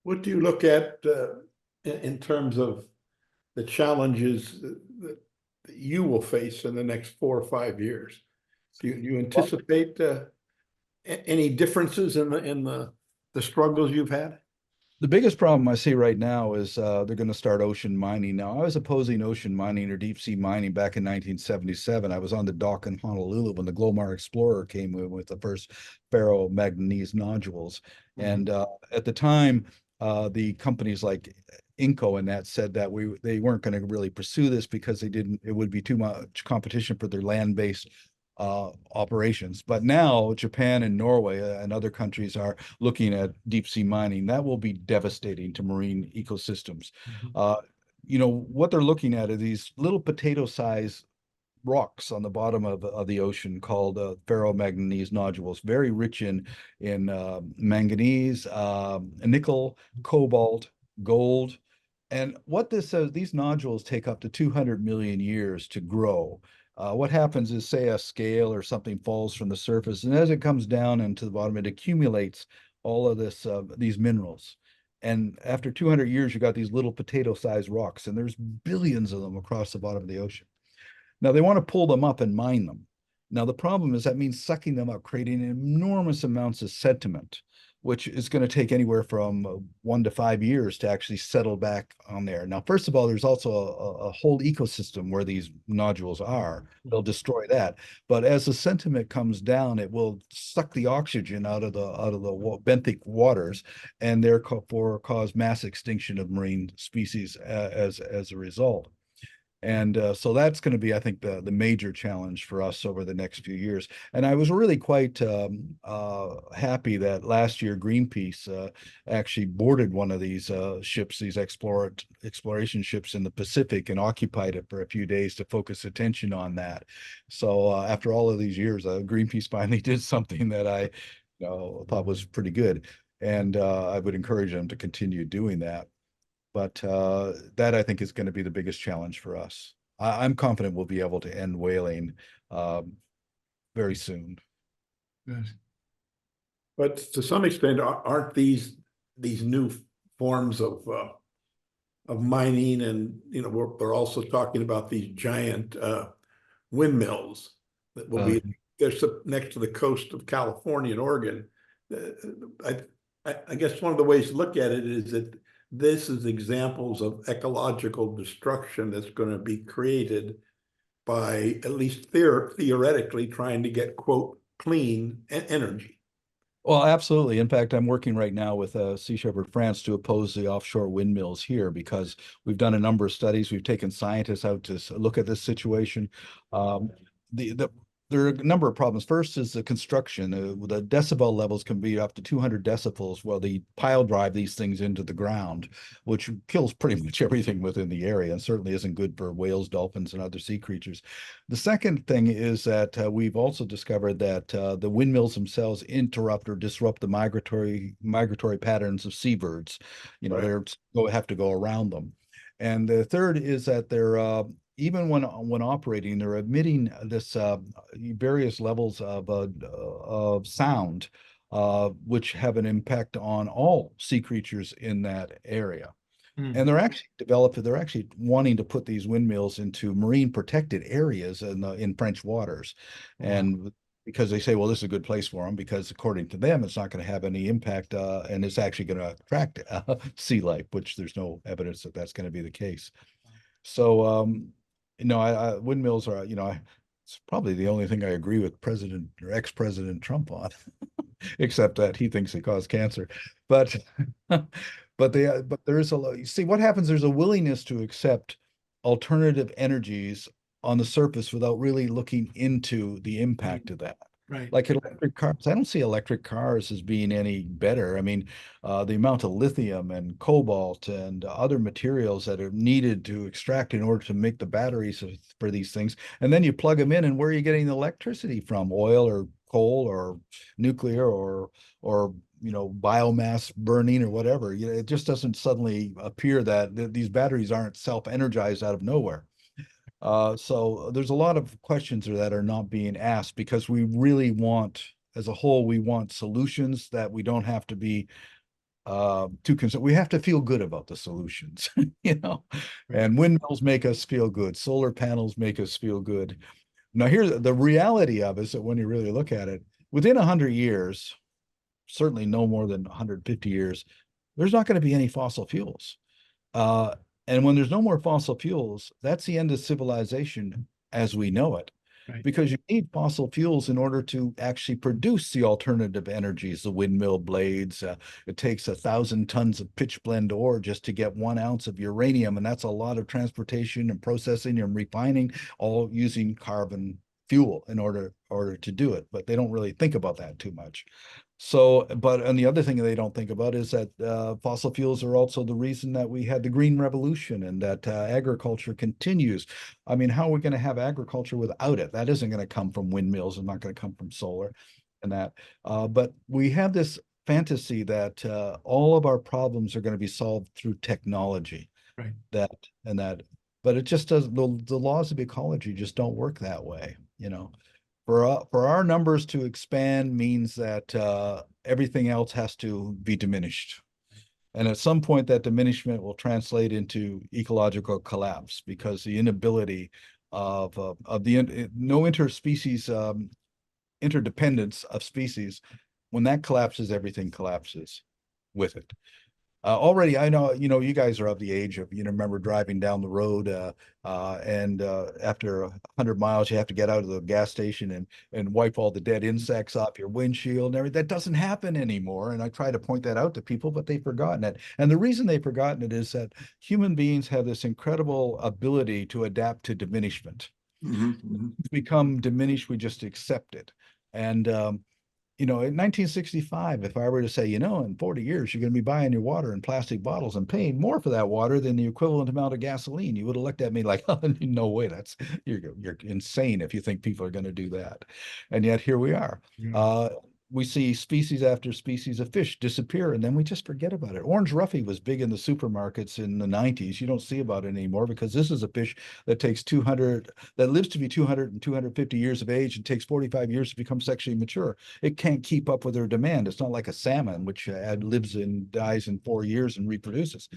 What do you look at in terms of the challenges that you will face in the next 4 or 5 years? Do you anticipate any differences in the struggles you've had? The biggest problem I see right now is they're going to start ocean mining. Now, I was opposing ocean mining or deep sea mining back in 1977. I was on the dock in Honolulu when the Glomar Explorer came in with the first ferromanganese nodules. And at the time, the companies like Inco and that said that they weren't going to really pursue this because it would be too much competition for their land-based operations. But now Japan and Norway and other countries are looking at deep sea mining. That will be devastating to marine ecosystems. What they're looking at are these little potato-sized rocks on the bottom of the ocean called ferromanganese nodules, very rich in manganese, nickel, cobalt, gold. And what this says, these nodules take up to 200 million years to grow. What happens is, say, a scale or something falls from the surface, and as it comes down into the bottom, it accumulates all of these minerals. And after 200 years, you got these little potato-sized rocks, and there's billions of them across the bottom of the ocean. Now they want to pull them up and mine them. Now the problem is that means sucking them up, creating enormous amounts of sediment, which is going to take anywhere from 1 to 5 years to actually settle back on there. Now, first of all, there's also a whole ecosystem where these nodules are. They'll destroy that. But as the sediment comes down, it will suck the oxygen out of the benthic waters, and therefore cause mass extinction of marine species as a result. And so that's going to be, I think, the major challenge for us over the next few years. And I was really quite happy that last year Greenpeace actually boarded one of these ships, these exploration ships in the Pacific, and occupied it for a few days to focus attention on that. So after all of these years, Greenpeace finally did something that I thought was pretty good. And I would encourage them to continue doing that. But that, I think, is going to be the biggest challenge for us. I'm confident we'll be able to end whaling very soon. Good. But to some extent, aren't these new forms of mining, and we're also talking about these giant windmills that will be there's next to the coast of California and Oregon. I guess one of the ways to look at it is that this is examples of ecological destruction that's going to be created by, at least theoretically, trying to get, quote, clean energy. Well, absolutely. In fact, I'm working right now with Sea Shepherd France to oppose the offshore windmills here, because we've done a number of studies. We've taken scientists out to look at this situation. There are a number of problems. First is the construction. The decibel levels can be up to 200 decibels while they pile drive these things into the ground, which kills pretty much everything within the area and certainly isn't good for whales, dolphins, and other sea creatures. The second thing is that we've also discovered that the windmills themselves interrupt or disrupt the migratory patterns of seabirds. Right. They have to go around them. And the third is that they're even when operating, they're emitting this various levels of sound, which have an impact on all sea creatures in that area. And they're actually wanting to put these windmills into marine protected areas in French waters. And because they say, well, this is a good place for them, because according to them, it's not going to have any impact, and it's actually going to attract sea life, which there's no evidence that that's going to be the case. So, windmills are, it's probably the only thing I agree with President or ex-President Trump on, except that he thinks they cause cancer. But there is you see what happens. There's a willingness to accept alternative energies on the surface without really looking into the impact of that. Right. Like electric cars, I don't see electric cars as being any better. I mean, the amount of lithium and cobalt and other materials that are needed to extract in order to make the batteries for these things, and then you plug them in, and where are you getting the electricity from? Oil or coal or nuclear or biomass burning or whatever. It just doesn't suddenly appear that these batteries aren't self-energized out of nowhere. So there's a lot of questions that are not being asked, because we really want, as a whole, we want solutions that we don't have to be too concerned. We have to feel good about the solutions, and windmills make us feel good. Solar panels make us feel good. Now, here's the reality of it, is that when you really look at it, within 100 years, certainly no more than 150 years, there's not going to be any fossil fuels. Uh, and when there's no more fossil fuels, that's the end of civilization as we know it. Right. Because you need fossil fuels in order to actually produce the alternative energies, the windmill blades. It takes 1,000 tons of pitch blende ore just to get 1 ounce of uranium, and that's a lot of transportation and processing and refining, all using carbon fuel in order to do it. But they don't really think about that too much. So, and the other thing they don't think about is that fossil fuels are also the reason that we had the Green Revolution and that agriculture continues. I mean, how are we going to have agriculture without it? That isn't going to come from windmills. It's not going to come from solar and that. But we have this fantasy that all of our problems are going to be solved through technology. Right. But it just does. The laws of ecology just don't work that way, you know. For our numbers to expand means that everything else has to be diminished. And at some point, that diminishment will translate into ecological collapse because the inability of the no interspecies interdependence of species, when that collapses, everything collapses with it. Already, I know, you guys are of the age of, remember driving down the road and after 100 miles, you have to get out of the gas station and wipe all the dead insects off your windshield and everything. That doesn't happen anymore. And I try to point that out to people, but they've forgotten it. And the reason they've forgotten it is that human beings have this incredible ability to adapt to diminishment. To become diminished, we just accept it. And in 1965, if I were to say, in 40 years, you're going to be buying your water in plastic bottles and paying more for that water than the equivalent amount of gasoline, you would have looked at me like, oh, no way, you're insane if you think people are going to do that. And yet here we are. Yeah. We see species after species of fish disappear, and then we just forget about it. Orange roughy was big in the supermarkets in the 90s. You don't see about it anymore because this is a fish that lives to be 200 and 250 years of age and takes 45 years to become sexually mature. It can't keep up with their demand. It's not like a salmon, which lives and dies in 4 years and reproduces.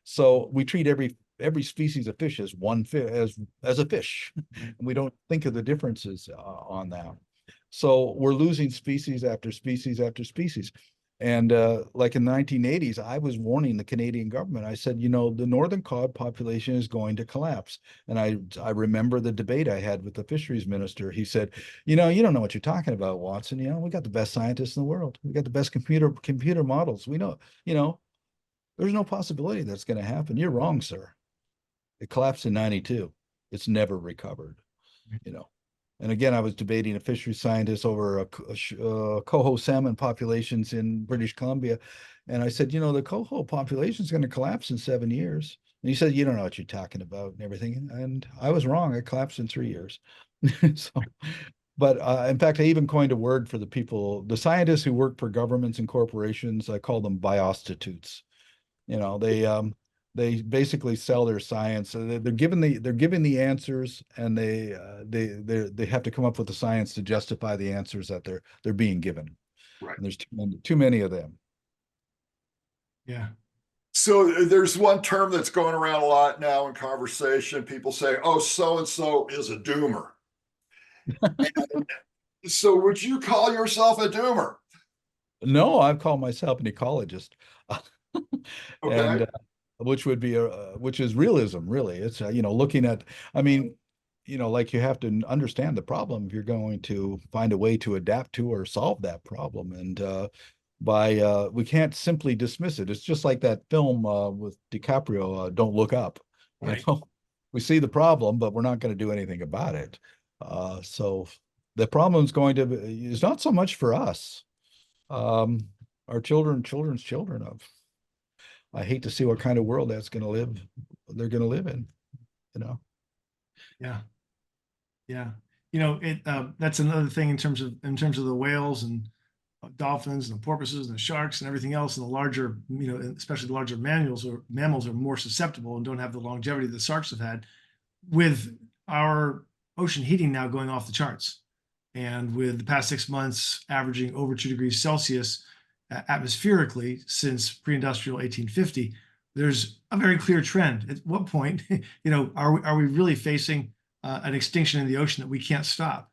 So we treat every species of fish as one fish, as a fish. And we don't think of the differences on that. So we're losing species after species after species. And like in the 1980s, I was warning the Canadian government. I said, the northern cod population is going to collapse. And I remember the debate I had with the fisheries minister. He said, you don't know what you're talking about, Watson. We got the best scientists in the world. We got the best computer models. We know, there's no possibility that's going to happen. You're wrong, sir. It collapsed in 92. It's never recovered, And again, I was debating a fisheries scientist over coho salmon populations in British Columbia. And I said, the coho population is going to collapse in 7 years. And he said, you don't know what you're talking about and everything. And I was wrong. It collapsed in 3 years. But in fact, I even coined a word for the scientists who work for governments and corporations. I call them biostitutes. They basically sell their science. They're given the answers, and they have to come up with the science to justify the answers that they're being given. Right. And there's too many of them. Yeah. So there's one term that's going around a lot now in conversation. People say, "Oh, so and so is a doomer." So would you call yourself a doomer? No, I've called myself an ecologist. Okay. And which is realism, really. It's looking at, I mean, like you have to understand the problem if you're going to find a way to adapt to or solve that problem. And we can't simply dismiss it. It's just like that film with DiCaprio, Don't Look Up. Right. We see the problem, but we're not going to do anything about it. So the problem is not so much for us. Our children's children of. I hate to see what kind of world they're going to live in, Yeah. Yeah. That's another thing in terms of the whales and dolphins and the porpoises and the sharks and everything else. And the larger, especially the larger mammals are more susceptible and don't have the longevity that sharks have had. With our ocean heating now going off the charts, and with the past 6 months averaging over 2 degrees Celsius atmospherically since pre-industrial 1850, there's a very clear trend. At what point, are we really facing an extinction in the ocean that we can't stop?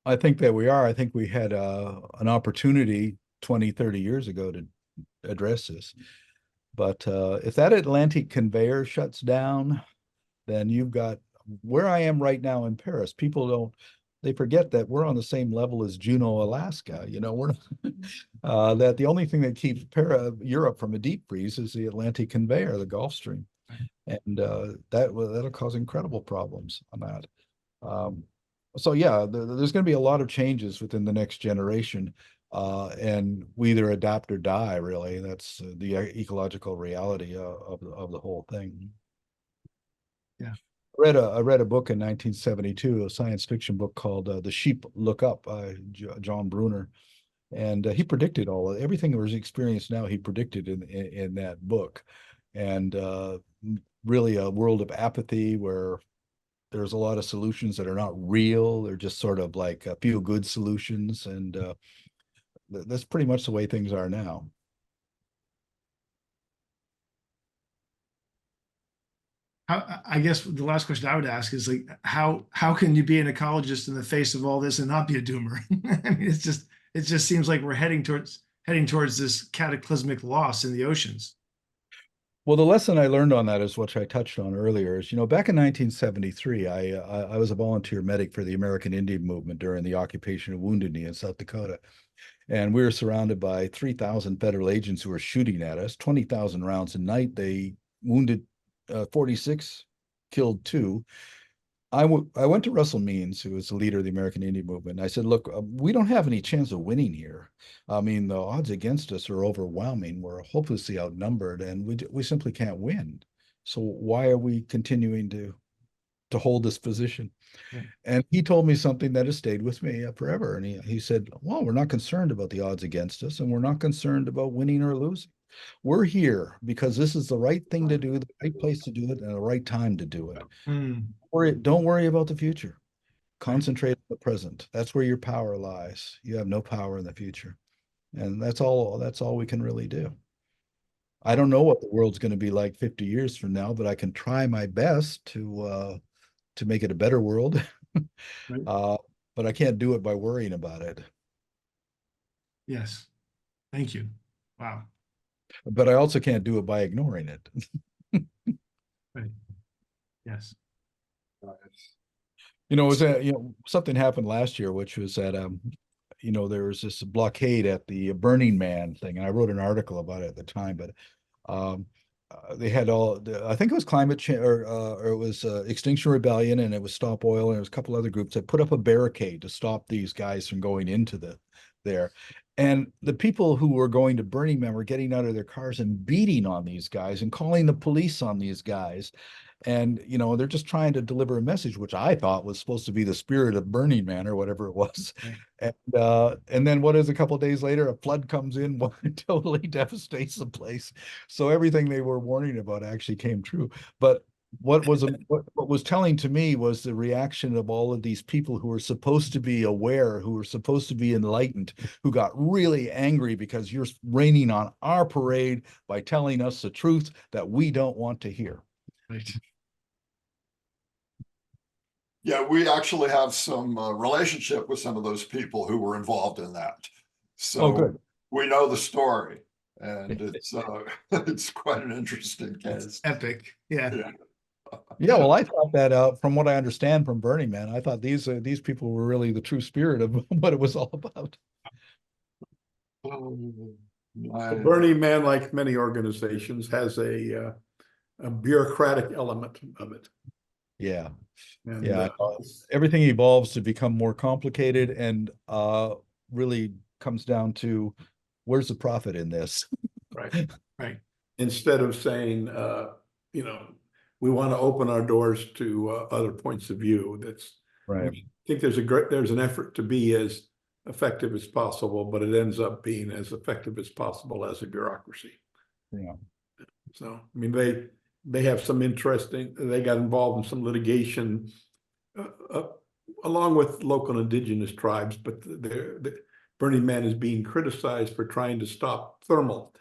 I think that we are. I think we had an opportunity 20, 30 years ago address this. But if that Atlantic conveyor shuts down, then you've got where I am right now in Paris. They forget that we're on the same level as Juneau, Alaska. You know, we're that the only thing that keeps Europe from a deep freeze is the Atlantic conveyor, the Gulf Stream, and that'll cause incredible problems on that. So yeah, there's going to be a lot of changes within the next generation, and we either adapt or die. Really, that's the ecological reality of the whole thing. Yeah. I read a book in 1972, a science fiction book called "The Sheep Look Up" by John Brunner, and he predicted everything that was experienced now. He predicted in that book, and really a world of apathy where there's a lot of solutions that are not real. They're just sort of like feel good solutions, and that's pretty much the way things are now. I guess the last question I would ask is like, how can you be an ecologist in the face of all this and not be a doomer? I mean, it just seems like we're heading towards this cataclysmic loss in the oceans. Well, the lesson I learned on that is what I touched on earlier is, back in 1973, I was a volunteer medic for the American Indian movement during the occupation of Wounded Knee in South Dakota. And we were surrounded by 3,000 federal agents who were shooting at us, 20,000 rounds a night. They wounded 46, killed 2. I went to Russell Means, who was the leader of the American Indian movement. And I said, look, we don't have any chance of winning here. I mean, the odds against us are overwhelming. We're hopelessly outnumbered, and we simply can't win. So why are we continuing to hold this position? Yeah. And he told me something that has stayed with me forever. And he said, well, we're not concerned about the odds against us, and we're not concerned about winning or losing. We're here because this is the right thing to do, the right place to do it, and the right time to do it. Don't worry about the future. Concentrate on the present. That's where your power lies. You have no power in the future. And that's all we can really do. I don't know what the world's going to be like 50 years from now, but I can try my best to make it a better world. Right. But I can't do it by worrying about it. Yes. Thank you. Wow. But I also can't do it by ignoring it. Right. Yes. Something happened last year, which was that, there was this blockade at the Burning Man thing. And I wrote an article about it at the time, but they had I think it was climate change or it was Extinction Rebellion, and it was Stop Oil, and there was a couple other groups that put up a barricade to stop these guys from going into there. And the people who were going to Burning Man were getting out of their cars and beating on these guys and calling the police on these guys. And, they're just trying to deliver a message, which I thought was supposed to be the spirit of Burning Man or whatever it was. Right. And then what is a couple of days later, a flood comes in, totally devastates the place. So everything they were warning about actually came true. But what was telling to me was the reaction of all of these people who were supposed to be aware, who were supposed to be enlightened, who got really angry because you're raining on our parade by telling us the truth that we don't want to hear. Right. Yeah, we actually have some relationship with some of those people who were involved in that. So good. We know the story, and it's quite an interesting case. It's epic. Yeah. Yeah, well, I thought that from what I understand from Burning Man, I thought these people were really the true spirit of what it was all about. Burning Man, like many organizations, has a bureaucratic element of it. Yeah. And, everything evolves to become more complicated, and really comes down to where's the profit in this? Right. Right. Instead of saying, we want to open our doors to other points of view. That's right. I think there's an effort to be as effective as possible, but it ends up being as effective as possible as a bureaucracy. Yeah. So, I mean, they have some they got involved in some litigation along with local indigenous tribes, but the Burning Man is being criticized for trying to stop thermal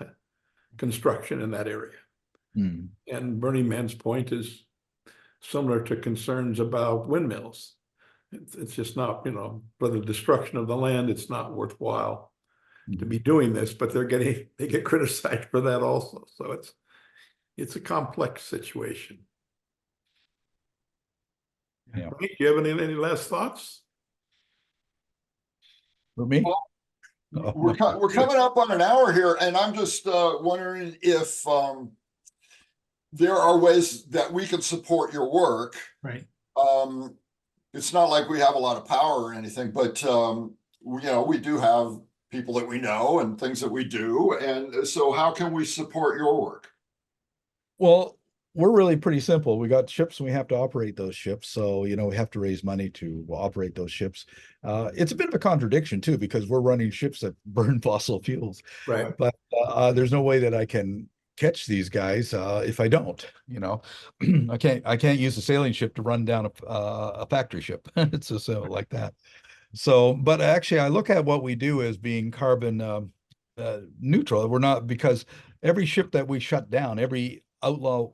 construction in that area. And Burning Man's point is similar to concerns about windmills. It's just not, for the destruction of the land, it's not worthwhile. to be doing this, but they get criticized for that also. So it's a complex situation. Yeah. Frank, do you have any last thoughts? For me? Well, Oh, we're coming up on an hour here, and I'm just wondering if there are ways that we can support your work. Right. It's not like we have a lot of power or anything, but we do have people that we know and things that we do. And so how can we support your work? Well, we're really pretty simple. We got ships and we have to operate those ships. So, we have to raise money to operate those ships. It's a bit of a contradiction too, because we're running ships that burn fossil fuels. Right. But there's no way that I can catch these guys if I don't, I can't use a sailing ship to run down a factory ship. It's just like that. So, but actually, I look at what we do as being carbon neutral. We're not, because every ship that we shut down, every outlaw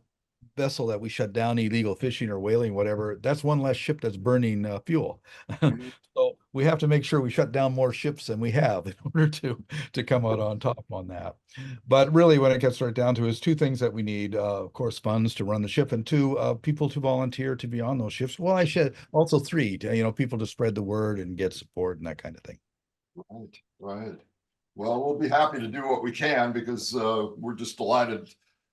vessel that we shut down, illegal fishing or whaling, whatever, that's one less ship that's burning fuel. So we have to make sure we shut down more ships than we have in order to come out on top on that. But really, when it gets right down to it, is two things that we need: of course, funds to run the ship, and two, people to volunteer to be on those ships. Well, I should also three, people to spread the word and get support and that kind of thing. Right, right. Well, we'll be happy to do what we can, because we're just delighted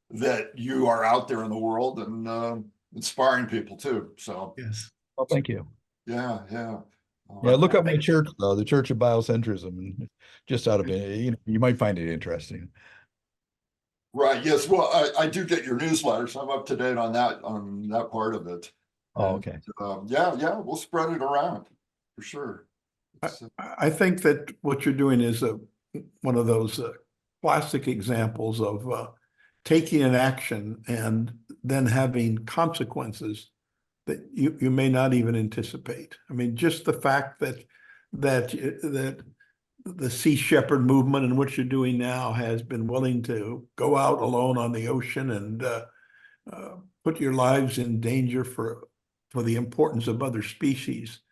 that you are out there in the world and inspiring people too. So Yes. Well, thank you. yeah. Yeah, look up my church though, the Church of Biocentrism, and just out of it, you might find it interesting. Right. Yes. Well, I do get your newsletter, so I'm up to date on that part of it. Oh, And, okay. yeah, we'll spread it around for sure. I think that what you're doing is one of those classic examples of taking an action and then having consequences that you may not even anticipate. I mean, just the fact that the Sea Shepherd movement and what you're doing now has been willing to go out alone on the ocean and put your lives in danger for the importance of other species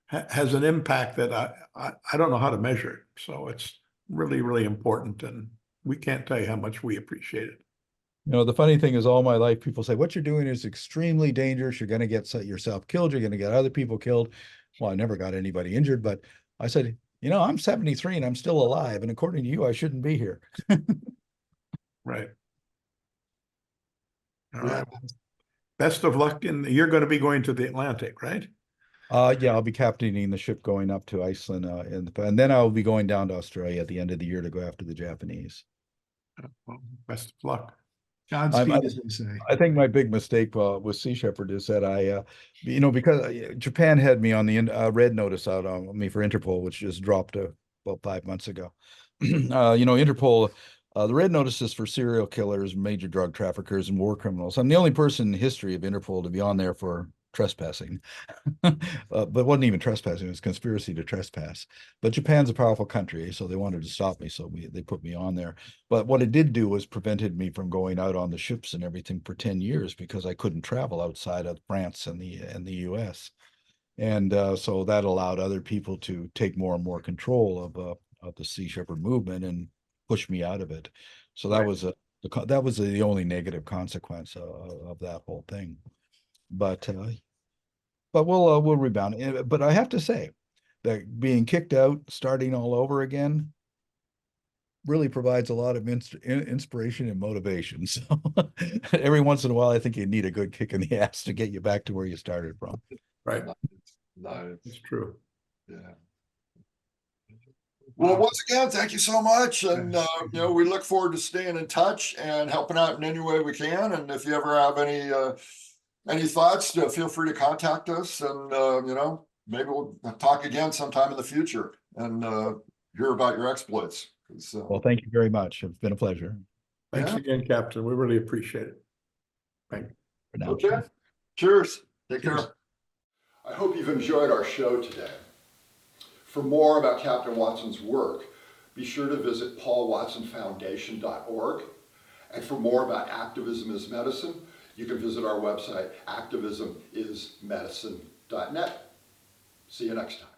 has an impact that I don't know how to measure. So it's really, really important, and we can't tell you how much we appreciate it. The funny thing is, all my life, people say, what you're doing is extremely dangerous. You're going to get yourself killed. You're going to get other people killed. Well, I never got anybody injured, but I said, I'm 73 and I'm still alive. And according to you, I shouldn't be here. Right. All right. Best of luck. And you're going to be going to the Atlantic, right? Yeah, I'll be captaining the ship going up to Iceland, and then I'll be going down to Australia at the end of the year to go after the Japanese. Well, best of luck. Godspeed, as they say. I think my big mistake with Sea Shepherd is that because Japan had me on the red notice out on me for Interpol, which just dropped about 5 months ago. Interpol, the red notice is for serial killers, major drug traffickers, and war criminals. I'm the only person in history of Interpol to be on there for trespassing. But wasn't even trespassing, it was conspiracy to trespass. But Japan's a powerful country, so they wanted to stop me, so they put me on there. But what it did do was prevented me from going out on the ships and everything for 10 years, because I couldn't travel outside of France and the US. And so that allowed other people to take more and more control of the Sea Shepherd movement and push me out of it. So that was the only negative consequence of that whole thing. But we'll rebound. But I have to say that being kicked out, starting all over again, really provides a lot of inspiration and motivation. So every once in a while, I think you need a good kick in the ass to get you back to where you started from. Right. No, It's true. yeah. Well, once again, thank you so much. And, we look forward to staying in touch and helping out in any way we can. And if you ever have any thoughts, feel free to contact us, and, maybe we'll talk again sometime in the future and hear about your exploits. Well, thank you very much. It's been a pleasure. Thanks again, Captain. We really appreciate it. Thank you. For now. Okay. Cheers. Take Cheers. care. I hope you've enjoyed our show today. For more about Captain Watson's work, be sure to visit paulwatsonfoundation.org. And for more about activism is medicine, you can visit our website, activismismedicine.net. See you next time.